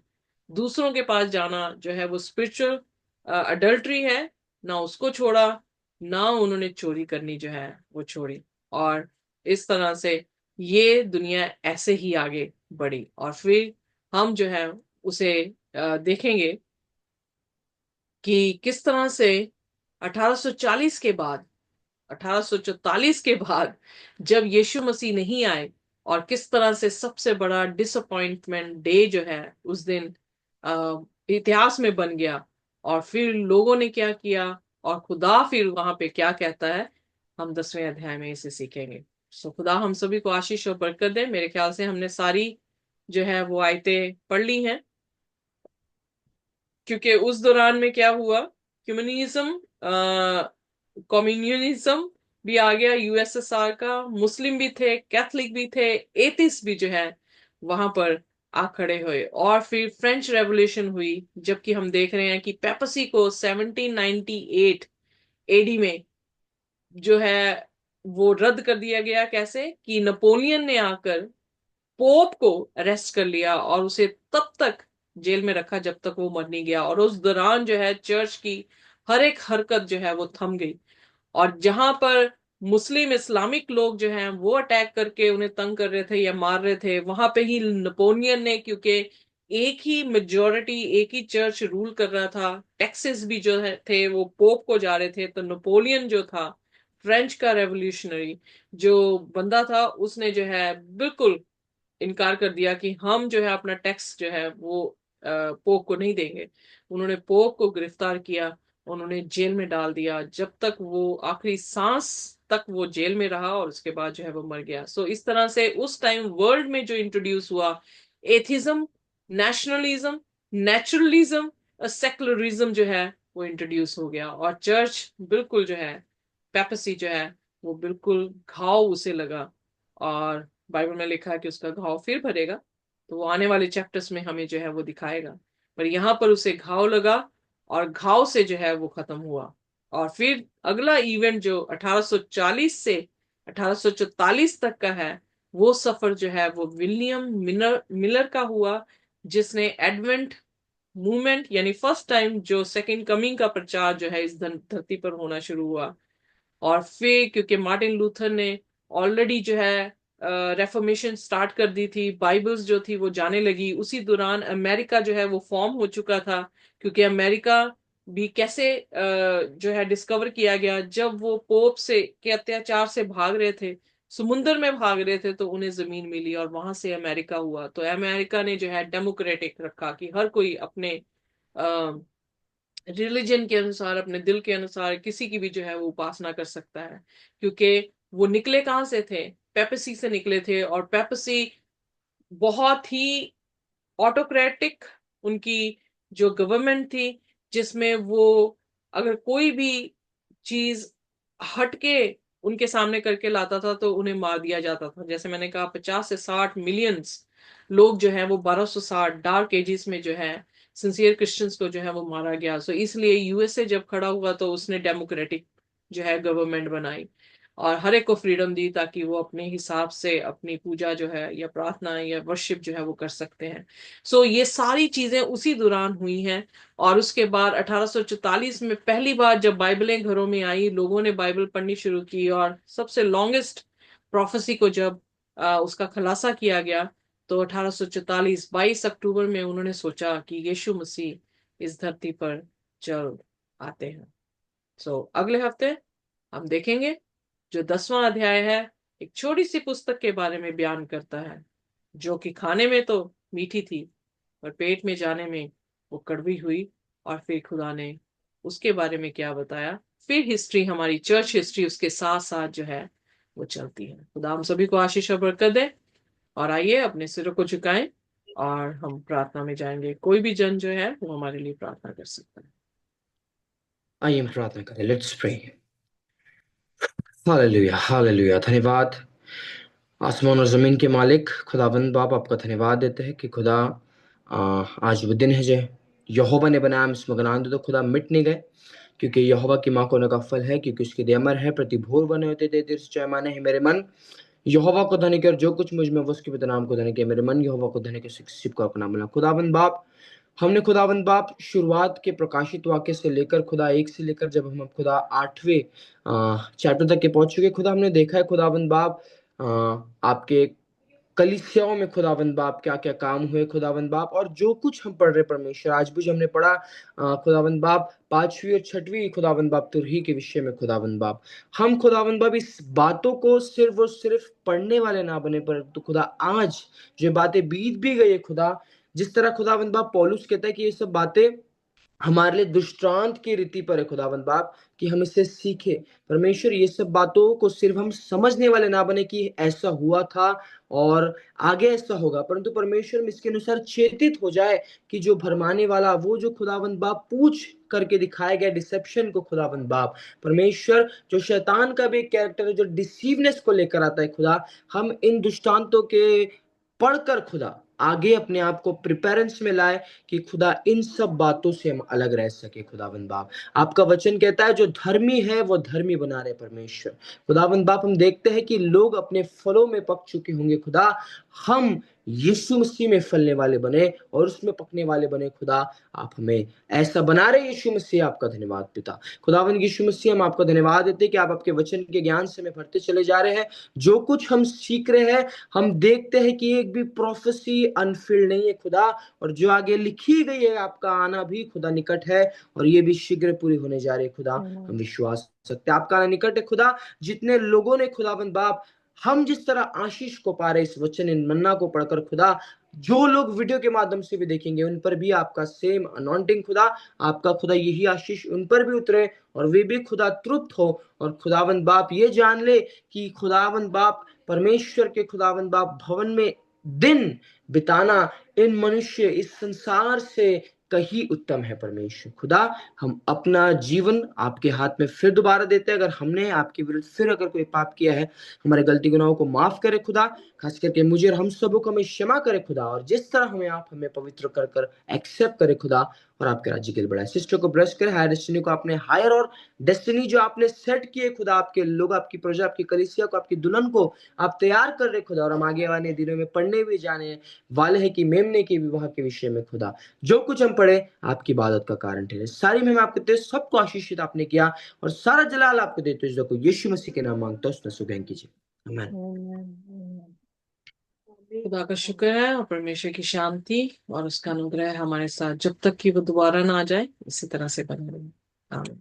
दूसरों के पास जाना जो है वो स्पिरिचुअल अडल्ट्री है, ना उसको छोड़ा, ना उन्होंने चोरी करनी जो है वो छोड़ी। और इस तरह से ये दुनिया ऐसे ही आगे बढ़ी और फिर हम जो है उसे देखेंगे कि किस तरह से 1840 के बाद, 1844 के बाद जब यीशु मसीह नहीं आए और किस तरह से सबसे बड़ा डिसअपॉइंटमेंट डे जो है उस दिन इतिहास में बन गया। और फिर लोगों ने क्या किया और खुदा फिर वहां पे क्या कहता है, हम 10वें अध्याय में इसे सीखेंगे। सो खुदा हम सभी को आशीष और बरकत दे। मेरे ख्याल से हमने सारी जो है वो आयतें पढ़ ली हैं, क्योंकि उस दौरान में क्या हुआ, कम्युनिज्म, कम्युनिज्म भी आ गया यूएसएसआर का, मुस्लिम भी थे, कैथलिक भी थे, एथिस्ट भी जो है वहां पर आ खड़े हुए। और फिर फ्रेंच रेवोल्यूशन हुई, जबकि हम देख रहे हैं कि पेपसी को 1798 एडी में जो है वो रद्द कर दिया गया। कैसे कि नेपोलियन ने आकर पोप को अरेस्ट कर लिया और उसे तब तक जेल में रखा जब तक वो मर नहीं गया। और उस दौरान जो है चर्च की हर एक हरकत जो है वो थम गई। और जहां पर मुस्लिम इस्लामिक लोग जो हैं वो अटैक करके उन्हें तंग कर रहे थे या मार रहे थे, वहां पे ही नेपोलियन ने, क्योंकि एक ही मेजोरिटी, एक ही चर्च रूल कर रहा था, टैक्सेस भी जो है थे वो पोप को जा रहे थे, तो नेपोलियन जो था फ्रेंच का रेवोल्यूशनरी जो बंदा था, उसने जो है बिल्कुल इनकार कर दिया कि हम जो है अपना टैक्स जो है वो पोप को नहीं देंगे। उन्होंने पोप को गिरफ्तार किया, उन्होंने जेल में डाल दिया, जब तक वो आखिरी सांस तक वो जेल में रहा और उसके बाद जो है वो मर गया। सो इस तरह से उस टाइम वर्ल्ड में जो इंट्रोड्यूस हुआ एथिज्म, नेशनलिज्म, नेचुरलिज्म, सेकुलरिज्म जो है वो इंट्रोड्यूस हो गया। और चर्च बिल्कुल जो है, पेपसी जो है वो बिल्कुल घाव उसे लगा। और बाइबल में लिखा है कि उसका घाव फिर भरेगा, तो वो आने वाले चैप्टर्स में हमें जो है वो दिखाएगा। पर यहाँ पर उसे घाव लगा और घाव से जो है वो खत्म हुआ। और फिर अगला इवेंट जो 1840 से 1844 तक का है, वो सफर जो है वो विलियम मिलर का हुआ, जिसने एडवेंट मूवमेंट यानी फर्स्ट टाइम जो सेकंड कमिंग का प्रचार जो है इस धरती पर होना शुरू हुआ। और फिर क्योंकि मार्टिन लूथर ने ऑलरेडी जो है रेफॉर्मेशन स्टार्ट कर दी थी, बाइबल्स जो थी वो जाने लगी, उसी दौरान अमेरिका जो है वो फॉर्म हो चुका था। क्योंकि अमेरिका भी कैसे जो है डिस्कवर किया गया, जब वो पोप से के अत्याचार से भाग रहे थे, समुन्द्र में भाग रहे थे, तो उन्हें जमीन मिली और वहां से अमेरिका हुआ। तो अमेरिका ने जो है डेमोक्रेटिक रखा कि हर कोई अपने रिलीजन के अनुसार, अपने दिल के अनुसार किसी की भी जो है वो उपासना कर सकता है। क्योंकि वो निकले कहाँ से थे? पेपसी से निकले थे। और पेपसी बहुत ही ऑटोक्रेटिक उनकी जो गवर्नमेंट थी, जिसमें वो अगर कोई भी चीज हटके उनके सामने करके लाता था तो उन्हें मार दिया जाता था। जैसे मैंने कहा, 50 से 60 मिलियंस लोग जो है वो 1260 डार्क एजिस में जो है सिंसियर क्रिश्चियंस को जो है वो मारा गया। सो इसलिए यूएसए जब खड़ा हुआ तो उसने डेमोक्रेटिक जो है गवर्नमेंट बनाई और हर एक को फ्रीडम दी ताकि वो अपने हिसाब से अपनी पूजा जो है या प्रार्थना या वर्शिप जो है वो कर सकते हैं। सो ये सारी चीजें उसी दौरान हुई हैं। और उसके बाद 1844 में पहली बार जब बाइबलें घरों में आई, लोगों ने बाइबल पढ़नी शुरू की और सबसे लॉन्गेस्ट प्रोफेसी को जब उसका खुलासा किया गया, तो 1844 22 अक्टूबर में उन्होंने सोचा कि यीशु मसीह इस धरती पर जल्द आते हैं। सो अगले हफ्ते हम देखेंगे जो 10वां अध्याय है, एक छोटी सी पुस्तक के बारे में बयान करता है जो कि खाने में तो मीठी थी पर पेट में जाने में वो कड़वी हुई। और फिर खुदा ने उसके बारे में क्या बताया, फिर हिस्ट्री, हमारी चर्च हिस्ट्री उसके साथ साथ जो है वो चलती है। खुदा हम सभी को आशीष और बरकत दे। और आइए अपने सिरों को झुकाएं और हम प्रार्थना में जाएंगे। कोई भी जन जो है वो हमारे लिए प्रार्थना कर सकता है। आइए हम प्रार्थना करें। Let's pray. Hallelujah, hallelujah. धन्यवाद आसमान और जमीन के मालिक खुदावंद बाप, आपका धन्यवाद देते हैं कि खुदा आज वो दिन है जो यहोवा ने बनाया, हम इसमें गुनाह तो खुदा मिट नहीं गए, क्योंकि यहोवा की माँ को का फल है, क्योंकि उसके दे अमर है, प्रति भोर बने होते थे देर से चाहे माने है मेरे मन यहोवा को धन्य कर, जो कुछ मुझ में वो उसके पिता नाम को धन्य किया, मेरे मन यहोवा को धन्य कर, सिर्फ को अपना मिला। खुदावंद बाप, हमने खुदावंद बाप शुरुआत के प्रकाशित वाक्य से लेकर खुदा एक से लेकर जब हम खुदा 8वें चैप्टर तक के पहुंच चुके, खुदा हमने देखा है खुदावंद बाप आपके कलीसियाओं में खुदावंद बाप क्या क्या काम हुए खुदावंद बाप, और जो कुछ हम पढ़ रहे परमेश्वर, आज भी जो हमने पढ़ा खुदावंद बाप 5वीं और 6वीं खुदावंद बाप तुरही के विषय में खुदावंद बाप, हम खुदावंद बाप इस बातों को सिर्फ और सिर्फ पढ़ने वाले ना बने, पर तो खुदा आज जो बातें बीत भी गई है खुदा, जिस तरह खुदावंद बाप पौलुस कहता है कि ये सब बातें हमारे लिए दृष्टांत की रीति पर है खुदावंद बाप, कि हम इससे सीखे परमेश्वर, ये सब बातों को सिर्फ हम समझने वाले ना बने कि ऐसा हुआ था और आगे ऐसा होगा, परंतु परमेश्वर में इसके अनुसार चेतित हो जाए कि जो भरमाने वाला, वो जो खुदावंद बाप पूछ करके दिखाया गया डिसेप्शन को खुदावंद बाप, परमेश्वर जो शैतान का भी एक कैरेक्टर है जो डिसीवनेस को लेकर आता है खुदा, हम इन दृष्टांतों के पढ़कर खुदा आगे अपने आप को प्रिपेरेंस में लाए कि खुदा इन सब बातों से हम अलग रह सके खुदावंद बाप। आपका वचन कहता है जो धर्मी है वो धर्मी बना रहे परमेश्वर। खुदावंद बाप, हम देखते हैं कि लोग अपने फलों में पक चुके होंगे खुदा, हम यीशु मसीह में फलने वाले बने और उसमें पकने वाले बने खुदा, आप हमें ऐसा बना रहे यीशु मसीह। आपका धन्यवाद पिता। खुदावंद यीशु मसीह, हम आपका धन्यवाद देते हैं कि आप आपके वचन के ज्ञान से हमें भरते चले जा रहे हैं। जो कुछ हम सीख रहे हैं, हम देखते हैं कि एक भी प्रोफेसी अनफिल्ड नहीं है खुदा, और जो आगे लिखी गई है आपका आना भी खुदा निकट है, और ये भी शीघ्र पूरी होने जा रही है खुदा। हम विश्वास सकते हैं आपका आना निकट है खुदा। जितने लोगों ने खुदाबंद बाप हम जिस तरह आशीष को पा रहे इस वचन इन मन्ना को पढ़कर खुदा, जो लोग वीडियो के माध्यम से भी देखेंगे उन पर भी आपका सेम अनॉन्टिंग खुदा, आपका खुदा यही आशीष उन पर भी उतरे और वे भी खुदा तृप्त हो, और खुदावंद बाप ये जान ले कि खुदावंद बाप परमेश्वर के खुदावंद बाप भवन में दिन बिताना इन मनुष्य इस संसार से कहीं उत्तम है परमेश्वर खुदा। हम अपना जीवन आपके हाथ में फिर दोबारा देते हैं, अगर हमने आपके विरुद्ध फिर अगर कोई पाप किया है, हमारे गलती गुनाहों को माफ करे खुदा, खास करके मुझे और हम सबों को हमें क्षमा करे खुदा, और जिस तरह हमें आप हमें पवित्र कर कर एक्सेप्ट करे खुदा, और आपके राज्य के लिए बढ़ाए। सिस्टर को ब्रश करे, हायर डेस्टिनी को आपने हायर और डेस्टिनी जो आपने सेट किए खुदा, आपके लोग, आपकी प्रजा, आपकी कलीसिया को, आपकी दुल्हन को आप तैयार कर रहे खुदा, और हम आगे आने दिनों में पढ़ने भी जाने वाले हैं कि मेमने के विवाह के विषय में खुदा, जो कुछ हम पढ़े आपकी इबादत का कारण ठहरे। सारी महिमा आपको देते, सबको आशीषित आपने किया, और सारा जलाल आपको देते हैं, जो यीशु मसीह के नाम मांगता हूं, उसने सुगैन कीजिए, आमीन। खुदा का शुक्र है और परमेश्वर की शांति और उसका अनुग्रह हमारे साथ जब तक कि वो दोबारा ना आ जाए इसी तरह से बने रहे। आमीन।